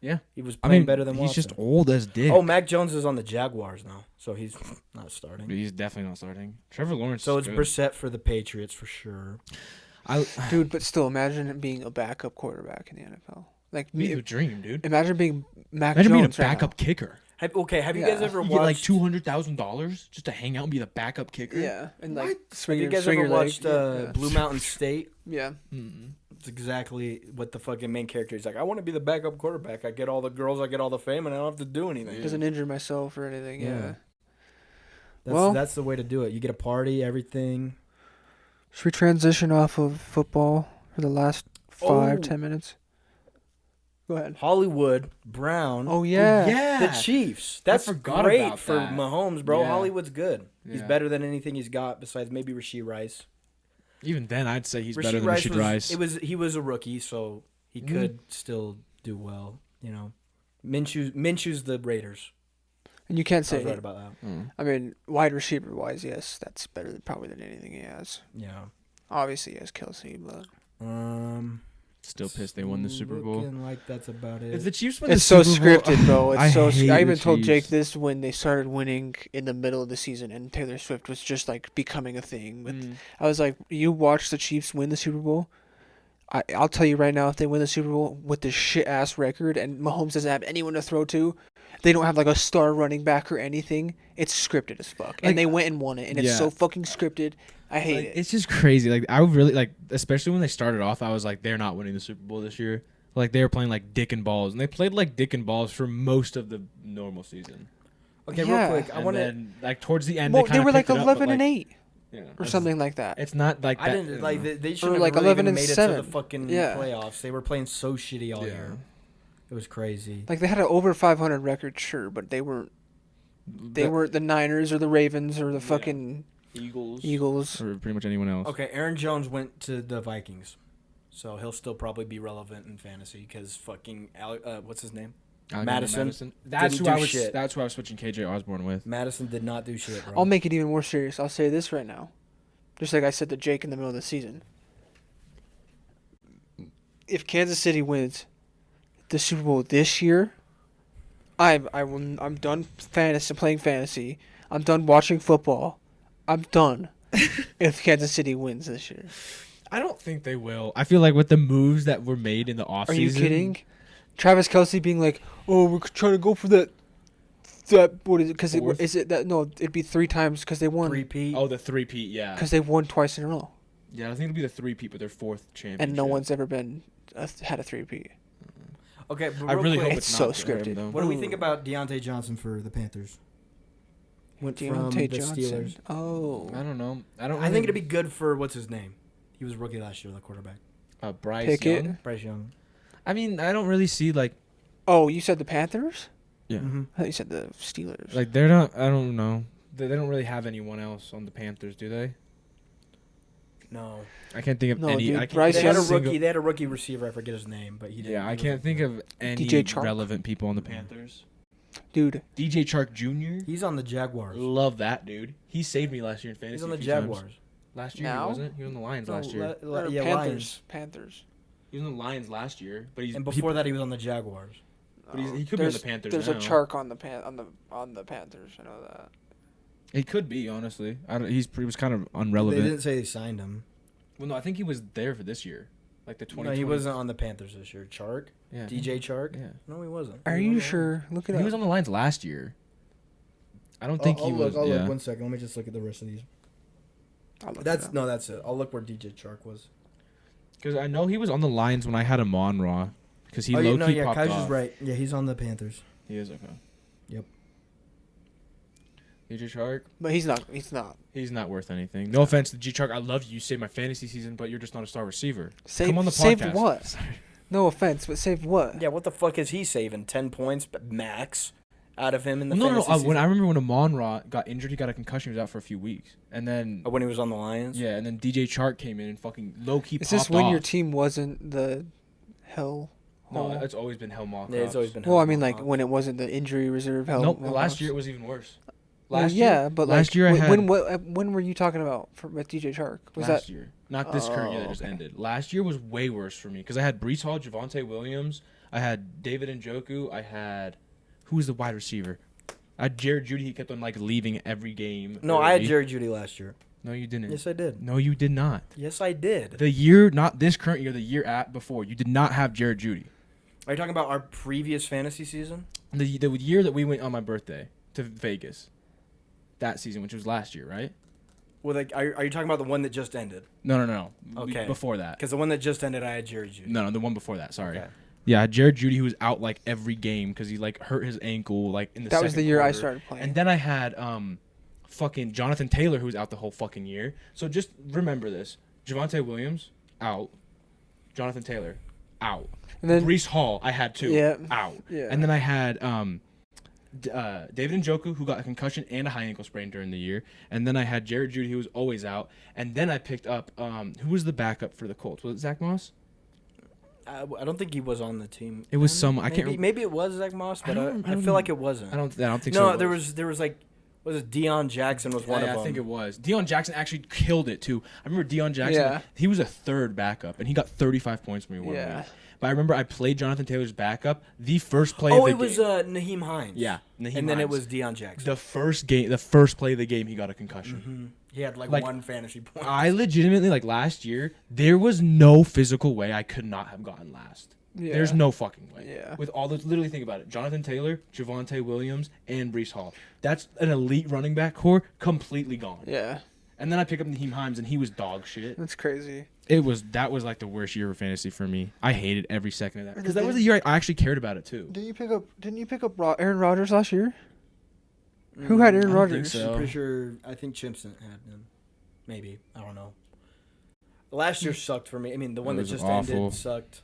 Yeah. He was I playing mean, better than he's Watson. just old as dick. Oh, Mac Jones is on the Jaguars now, so he's not starting. He's definitely not starting. Trevor Lawrence. So is it's good. Brissett for the Patriots for sure. Dude, but still, imagine being a backup quarterback in the NFL. Like, be the dream, dude. imagine being Mac Imagine being a Jones right backup now. kicker. Have you Yeah. guys ever You watched get like $200,000 just to hang out and be the backup kicker. Yeah, and like Have swing you your, guys swing ever your leg. watched Yeah. Blue Mountain State? Yeah. Mm-mm. It's exactly what the fucking main character is like. I want to be the backup quarterback. I get all the girls, I get all the fame, and I don't have to do anything. Doesn't injure myself or anything. Yeah. Yeah. Well- That's the way to do it. You get a party, everything. Should we transition off of football for the last 5-10 minutes? Go ahead. Hollywood Brown. Oh yeah. Yeah. The Chiefs. That's forgot great about for that. Mahomes, bro. Yeah. Hollywood's good. He's Yeah. better than anything he's got besides maybe Rasheed Rice. Even then, I'd say he's better than Rashid Rice. He was a rookie, so he could still do well. You know, Minshew's the Raiders. And you can't I say. was right about that. Mm. I mean, wide receiver wise, yes, that's better than probably than anything he has. Yeah. Obviously, he has Kelsey, but Still pissed they won the Super Bowl. Looking like that's about it. If the Chiefs win it's the so Super Bowl, scripted, bro. It's I so. hate I the even told Jake Chiefs. this when they started winning in the middle of the season, and Taylor Swift was just like becoming a thing. With, I was like, you watch the Chiefs win the Super Bowl. I'll tell you right now, if they win the Super Bowl with this shit ass record and Mahomes doesn't have anyone to throw to, they don't have like a star running back or anything. It's scripted as fuck, Like, and they went and won it, and it's yeah. so fucking scripted. I hate Like, it. it's just crazy. Like I would really like, especially when they started off, I was like, they're not winning the Super Bowl this year. Like they were playing like dick and balls, and they played like dick and balls for most of the normal season. Okay, Yeah. real quick. I And want to. then like towards the end, Well, they they kind were of like picked it up, 11 but, and 8 yeah, or something like that. It's not like I that. didn't like they should Or have like really 11 even and made it to 7. the fucking Yeah. playoffs. They were playing so shitty all Yeah. year. It was crazy. Like they had an over 500 record, sure, but they weren't. They weren't the Niners or the Ravens or the fucking Eagles. or pretty much anyone else. Okay, Aaron Jones went to the Vikings, so he'll still probably be relevant in fantasy because fucking what's his name? Madison. Madison That's didn't who I do was. shit. That's who I was switching KJ Osborne with. Madison did not do shit, bro. I'll make it even more serious. I'll say this right now, just like I said to Jake in the middle of the season. If Kansas City wins the Super Bowl this year, I'm done playing fantasy. I'm done watching football. I'm done. If Kansas City wins this year, I don't think they will. I feel like with the moves that were made in the offseason. are you kidding? Travis Kelce being like, "Oh, we're trying to go for that." What is it? Because Fourth? is it that? No, it'd be 3 times because they won. Repeat. Oh, the three-peat, yeah. Because they won twice in a row, Yeah, I think it'll be the three-peat, but their fourth championship. and no one's ever been had a 3-peat. Okay, but I real really quick, hope It's it's so not for him, scripted. though. What do we think about Deontay Johnson for the Panthers? Went from Deontay the Johnson. Steelers. Oh, I don't know. I don't. I think it'd be good for what's his name. He was a rookie last year, the quarterback, Bryce Pickett. Young. Bryce Young. I mean, I don't really see like. Oh, you said the Panthers? Yeah. Mm-hmm. I thought you said the Steelers. Like they're not. I don't know. They don't really have anyone else on the Panthers, do they? No, I can't think of No, any. dude, I can't Bryce they think had a of single- rookie. They had a rookie receiver. I forget his name, but he didn't. Yeah, I he can't wasn't think good. of any DJ Chark? relevant people on the Panthers. Dude, DJ Chark Jr. He's on the Jaguars. Love that dude. He saved me last year in fantasy. He's on the a few times. Jaguars. Last year Now? he wasn't. He was on the Lions last year. or Yeah, Panthers. Lions. Panthers. He was on the Lions last year, but he's And before that, he was on the Jaguars. But he could be on the Panthers There's now. a Chark on the Panthers. I know that. He could be honestly. I don't, he was kind of They unrelevant. didn't say they signed him. Well, no, I think he was there for this year, like the 2020. No, he wasn't on the Panthers this year. Chark, Yeah. DJ Chark. Yeah. No, he wasn't. Are He was on you the sure? Look it He up. was on the Lions last year. I don't think he was. I'll yeah. look 1 second. Let me just look at the rest of these. I'll look it That's up. no, that's it. I'll look where DJ Chark was. Because I know he was on the Lions when I had him on Raw. Because he oh, low key yeah, popped Kai's off. is right. Yeah, he's on the Panthers. He is okay. Yep. DJ Chark, But he's not. He's not. he's not worth anything. No offense to G Chark, I love you. You saved my fantasy season, but you're just not a star receiver. Save, Come on the saved podcast. what? No offense, but saved what? Yeah, what the fuck is he saving? 10 points max out of him in the No. fantasy When season? I remember when Amon Ra got injured, he got a concussion. He was out for a few weeks, and then When he was on the Lions? yeah, and then DJ Chark came in and fucking low key. Is this when your team wasn't the hell? No, hole? it's always been Hellmouth. Yeah, it's always been. Well, I mean, like Hellmouth. when it wasn't the injury reserve hell. Nope. hell Last house. year it was even worse. Well, Last yeah, year, but last like, year I had when were you talking about with DJ Chark? Was last that year, not this current year that Oh, just okay. ended. Last year was way worse for me because I had Brees Hall, Javonte Williams, I had David Njoku, I had who was the wide receiver? I had Jared Judy. He kept on like leaving every game. No, I had early. Jerry Judy last year. No, you didn't. Yes, I did. No, you did not. Yes, I did. The year, not this current year, the year before, you did not have Jared Judy. Are you talking about our previous fantasy season? The year that we went on my birthday to Vegas, that season, which was last year, right? Well, like, are you talking about the one that just ended? No. Okay. Before that. Because the one that just ended, I had Jerry Judy. No, the one before that. Sorry. Okay. Yeah, I had Jared Judy, who was out like every game because he like hurt his ankle like in the. That was the second year I quarter. started playing. And then I had fucking Jonathan Taylor, who was out the whole fucking year. So just remember this: Javonte Williams out, Jonathan Taylor out, And then Breece Hall I had too out, Yeah. and then I had David Njoku, who got a concussion and a high ankle sprain during the year, and then I had Jared Judy, who was always out, and then I picked up who was the backup for the Colts? Was it Zach Moss? I don't think he was on the team. It was some. I can't. Maybe it was Zach Moss, but I don't feel like it wasn't. I don't think so. No, there was like, was it Deion Jackson was one of them? I think it was. Deion Jackson actually killed it too. I remember Deion Jackson. Yeah. He was a third backup, and he got 35 points for me one week. But I remember I played Jonathan Taylor's backup the first play of the game. Oh, it was Naheem Hines. Yeah, Naheem and then it Hines. was Deion Jackson. The first play of the game, he got a concussion. Mm-hmm. He had like one fantasy point. I legitimately, like last year, there was no physical way I could not have gotten last. Yeah. There's no fucking way. Yeah. With all those, literally think about it. Jonathan Taylor, Javonte Williams, and Breece Hall. That's an elite running back core completely gone. Yeah. And then I pick up Naheem Hines, and he was dog shit. That's crazy. That was like the worst year of fantasy for me. I hated every second of that because that was the year I actually cared about it too. Didn't you pick up Aaron Rodgers last year? Who had Aaron I don't think Rodgers? so. I'm pretty sure. I think Chimpson had him. Maybe. I don't know. Last year sucked for me. I mean, the one that was just awful. ended sucked.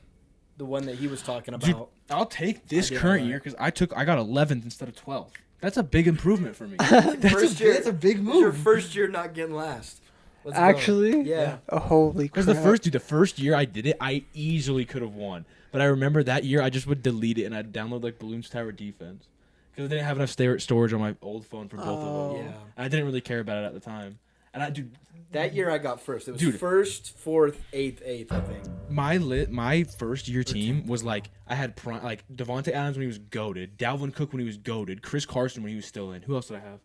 The one that he was talking about. Dude, I'll take this I did current alright. year because I got 11th instead of 12th. That's a big improvement for me. That's a big It's move. your first year not getting last. Let's go. Actually? Yeah. Oh, holy crap. Because the first year I did it, I easily could have won. But I remember that year I just would delete it and I'd download like Balloons Tower Defense because I didn't have enough storage on my old phone for both of them. Yeah. And I didn't really care about it at the time. And That year I got first. It was Dude. first, fourth, eighth, I think. my first year team was like I had like Devontae Adams when he was goated, Dalvin Cook when he was goated, Chris Carson when he was still in. Who else did I have?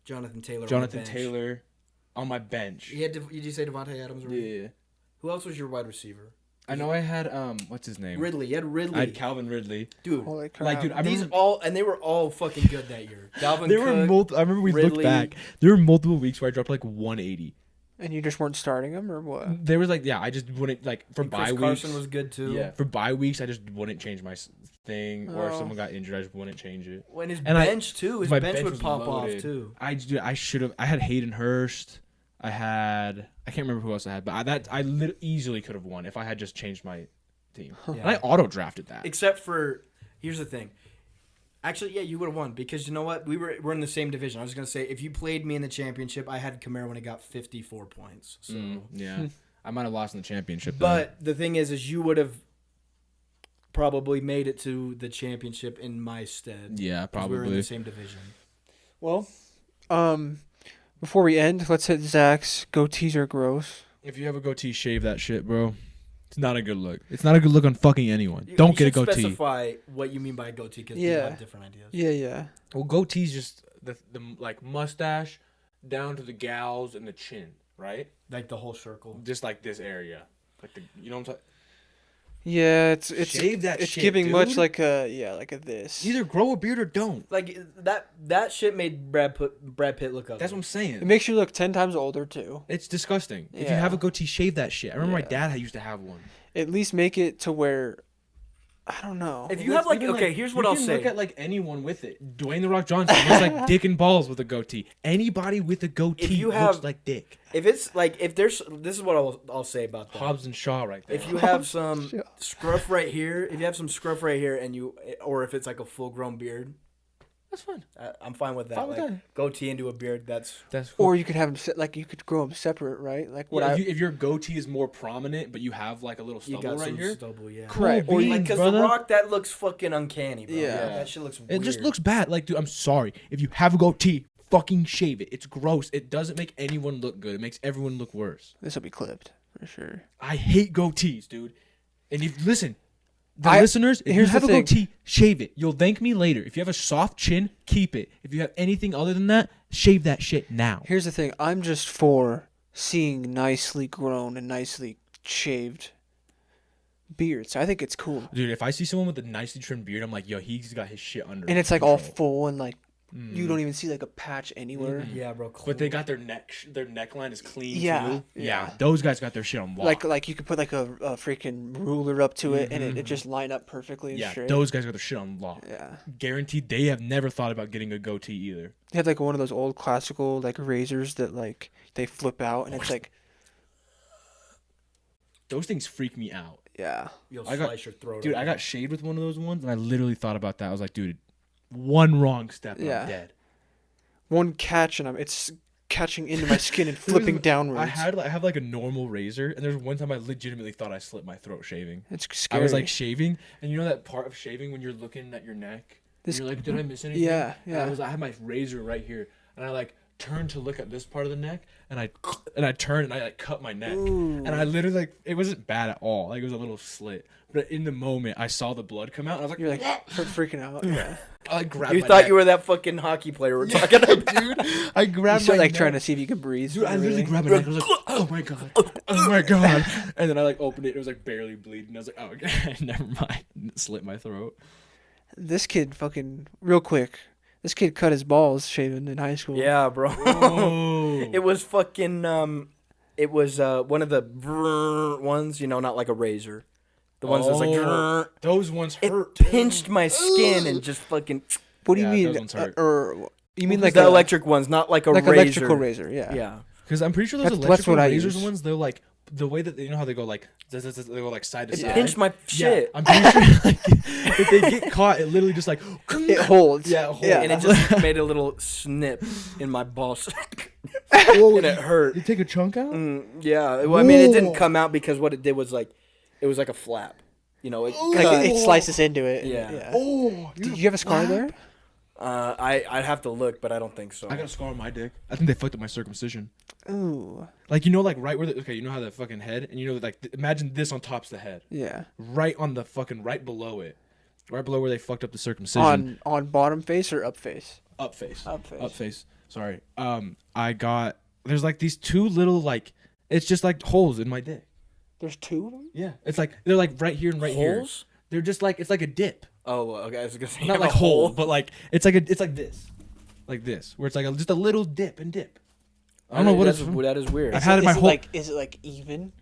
Jonathan Taylor. Jonathan on the bench. Taylor on my bench. Did you say Devontae Adams? Already? Yeah. Who else was your wide receiver? I know I had what's his name? Ridley. You had Ridley. I had Calvin Ridley. Dude. Holy crap. Like dude, I remember They were all fucking good that year. Dalvin there Cook. were I remember we looked Ridley. back. There were multiple weeks where I dropped like 180. And you just weren't starting him, or what? There was like I just wouldn't like for And bye Chris weeks. Carson was good too. Yeah, for bye weeks I just wouldn't change my thing, or if Oh. someone got injured I just wouldn't change it. When his And bench too, his my bench would was pop loaded. off too. I should have. I had Hayden Hurst. I can't remember who else I had, but I easily could have won if I had just changed my team. Yeah. And I auto drafted that. Except for, here's the thing. Actually, yeah, you would have won because you know what? We're in the same division. I was gonna say if you played me in the championship, I had Kamara when he got 54 points. So, Yeah, I might have lost in the championship. but the thing is you would have probably made it to the championship in my stead. though. Yeah, 'Cause we were in probably. the same division. Well, before we end, let's hit Zach's goatees are gross. If you have a goatee, shave that shit, bro. It's not a good look. It's not a good look on fucking anyone. You Don't get a should goatee. Specify what you mean by goatee because people Yeah. have different ideas. Yeah. Well, goatee's just the like mustache down to the gals and the chin, right? Like the whole circle. Just like this area, like you know what I'm talking. Yeah, it's Shave that it's shit, giving dude. much like a this. Either grow a beard or don't. Like that shit made Brad Pitt look ugly. That's what I'm saying. It makes you look 10 times older too. It's disgusting. If you Yeah. have a goatee, shave that shit. I remember my Yeah. dad used to have one. At least make it to where I don't know. If you have like Even, okay, here's what you I'll can say. Look at like anyone with it. Dwayne the Rock Johnson looks like dick and balls with a goatee. Anybody with a goatee you looks have- like dick. If it's like if there's this is what I'll say about that. Hobbs and Shaw right there. If you have some scruff right here, and or if it's like a full grown beard, That's fine. I'm fine with that. Fine with like that. goatee into a beard, that's That's cool. Or you could have them like you could grow them separate, right? Like what Yeah, I if your goatee is more prominent, but you have like a little you stubble got right some here. stubble, yeah. Right. Cool Or beans, Like because brother. the Rock, that looks fucking uncanny, bro. Yeah. That shit looks weird. It just looks bad. Like, dude, I'm sorry. If you have a goatee, fucking shave it. It's gross. It doesn't make anyone look good. It makes everyone look worse. this will be clipped for sure. I hate goatees, dude. And if listen, The listeners, if you here's the have a thing. goatee, shave it. You'll thank me later. If you have a soft chin, keep it. If you have anything other than that, shave that shit now. Here's the thing. I'm just for seeing nicely grown and nicely shaved beards. I think it's cool. Dude, if I see someone with a nicely trimmed beard, I'm like, yo, he's got his shit under And it's like all control. full and like you don't even see like a patch anywhere. Yeah, bro. But they got their neckline is clean Yeah, too. yeah. Those guys got their shit on lock. Like you could put like a freaking ruler up to it and it just line up perfectly and yeah, straight. those guys got their shit on lock. Yeah. Guaranteed they have never thought about getting a goatee either. They had like one of those old classical like razors that like they flip out and it's like Those things freak me out. yeah. You'll I got- slice your throat. Dude, open. I got shaved with one of those ones and I literally thought about that. I was like, dude, one wrong step and Yeah. I'm dead. One catch and it's catching into my skin and flipping downwards. I have like a normal razor, and there's one time I legitimately thought I slit my throat shaving. It's scary. I was like shaving, and you know that part of shaving when you're looking at your neck, This- you're like, did I miss anything? Yeah, And yeah. I had my razor right here, and I like turned to look at this part of the neck, and I turned and I like cut my neck, Ooh. and I literally like it wasn't bad at all, like it was a little slit, but in the moment I saw the blood come out, and I was like, You're like freaking out. Yeah. I like grabbed. You my thought neck. you were that fucking hockey player we're talking about. dude. I You grabbed start my like neck. trying to see if you can breathe. Dude, I literally really. grabbed my neck. I was like, oh my god, oh my god, and then I like opened it. It was like barely bleeding. I was like, oh, okay, never mind. Slit my throat. This kid fucking real quick. This kid cut his balls shaving in high school. Yeah, bro. Oh, It was fucking it was one of the brrr ones, you know, not like a razor. The ones that's like brrr. those ones It hurt. pinched my skin and just fucking What do you Yeah, mean? those ones hurt. Or you mean like the a electric ones, not like a like razor. electrical razor? Yeah. Yeah. Because I'm pretty sure those That's electrical what I razors use. ones, they're like the way that you know how they go like they go like side to It side. pinched my shit. I'm pretty sure like, if they get caught, it literally just like It holds. Yeah, it holds. Yeah. And it just made a little snip in my ball sack. And it hurt. You take a chunk out. Yeah. Well, I mean, it didn't Whoa. come out because what it did was like, it was like a flap. You know, it Like cut. it slices into it. Yeah. Oh, Did you have a scar there? I'd have to look, but I don't think so. I got a scar on my dick. I think they fucked up my circumcision. Ooh. Like you know, like right where the you know how the fucking head, and you know like imagine this on top's the head, Yeah. right on the fucking right below it, right below where they fucked up the circumcision. On bottom face or up face? Up face. Up face. Up face. Sorry. I got there's like these two little like it's just like holes in my dick. There's two of them. Yeah. It's like they're like right here and right here. Holes? They're just like it's like a dip. Oh, okay. I was gonna say Not a like hole, but like it's like this. Like this. Where it's like just a little dip and dip. I don't know what it's from. That is weird. I've had it my whole Is it like even?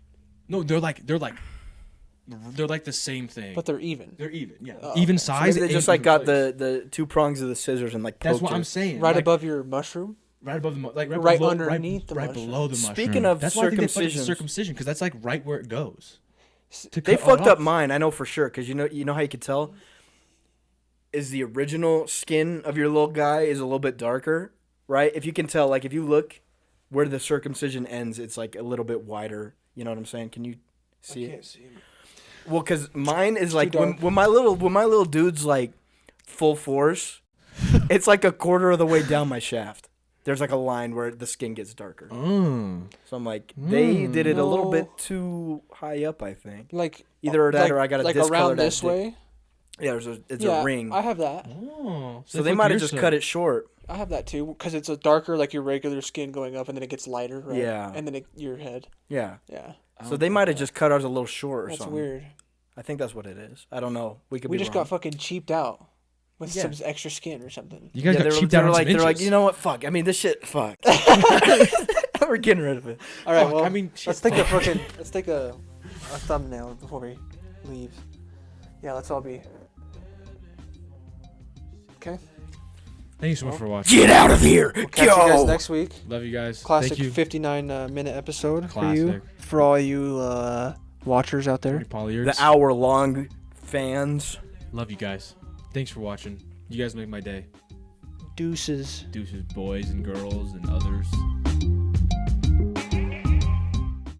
No, they're like the same thing. But they're even. They're even, yeah. Oh, Even okay. So size. maybe they and just like even got place. the two prongs of the scissors and like That's poked what I'm it. saying. Right like, above your mushroom. right above the like Right below, underneath the right mushroom. below the mushroom. Speaking of that's why I think they fucked up the circumcisions. circumcision because that's like right where it goes. To They cut fucked it up off. mine. I know for sure because you know how you could tell is the original skin of your little guy is a little bit darker, right? If you can tell, like if you look where the circumcision ends, it's like a little bit wider. You know what I'm saying? Can you see it? see it. Well, because mine is like too dark. when my little dude's like full force, it's like a quarter of the way down my shaft. There's like a line where the skin gets darker. Mm. So I'm like, they did it a little No. bit too high up, I think. Like Either that or I got a like discolor around that this dick. way. Yeah, it's Yeah, a ring. I have that. Oh, So they might have just cut it short. I have that too because it's a darker like your regular skin going up and then it gets lighter, right? Yeah. And then your head. Yeah. Yeah. So they might have just cut ours a little short or That's something. weird. I think that's what it is. I don't know. We could We be just wrong. got fucking cheaped out with Yeah. some extra skin or something. You guys Yeah, got they're, cheaped out they're on like some they're like, inches. you know what? Fuck. I mean, this shit. Fuck. We're getting rid of it. All right, Fuck, well, I mean, let's take a thumbnail before we leave. Yeah, let's all be. Okay. Thank you so much for watching. Get out of here. We'll catch you guys next week. Love you guys. Classic Thank you. 59-minute episode for you, Classic. for all you watchers out there. Polyards. The hour-long fans. Love you guys. Thanks for watching. You guys make my day. Deuces. Deuces, boys and girls and others.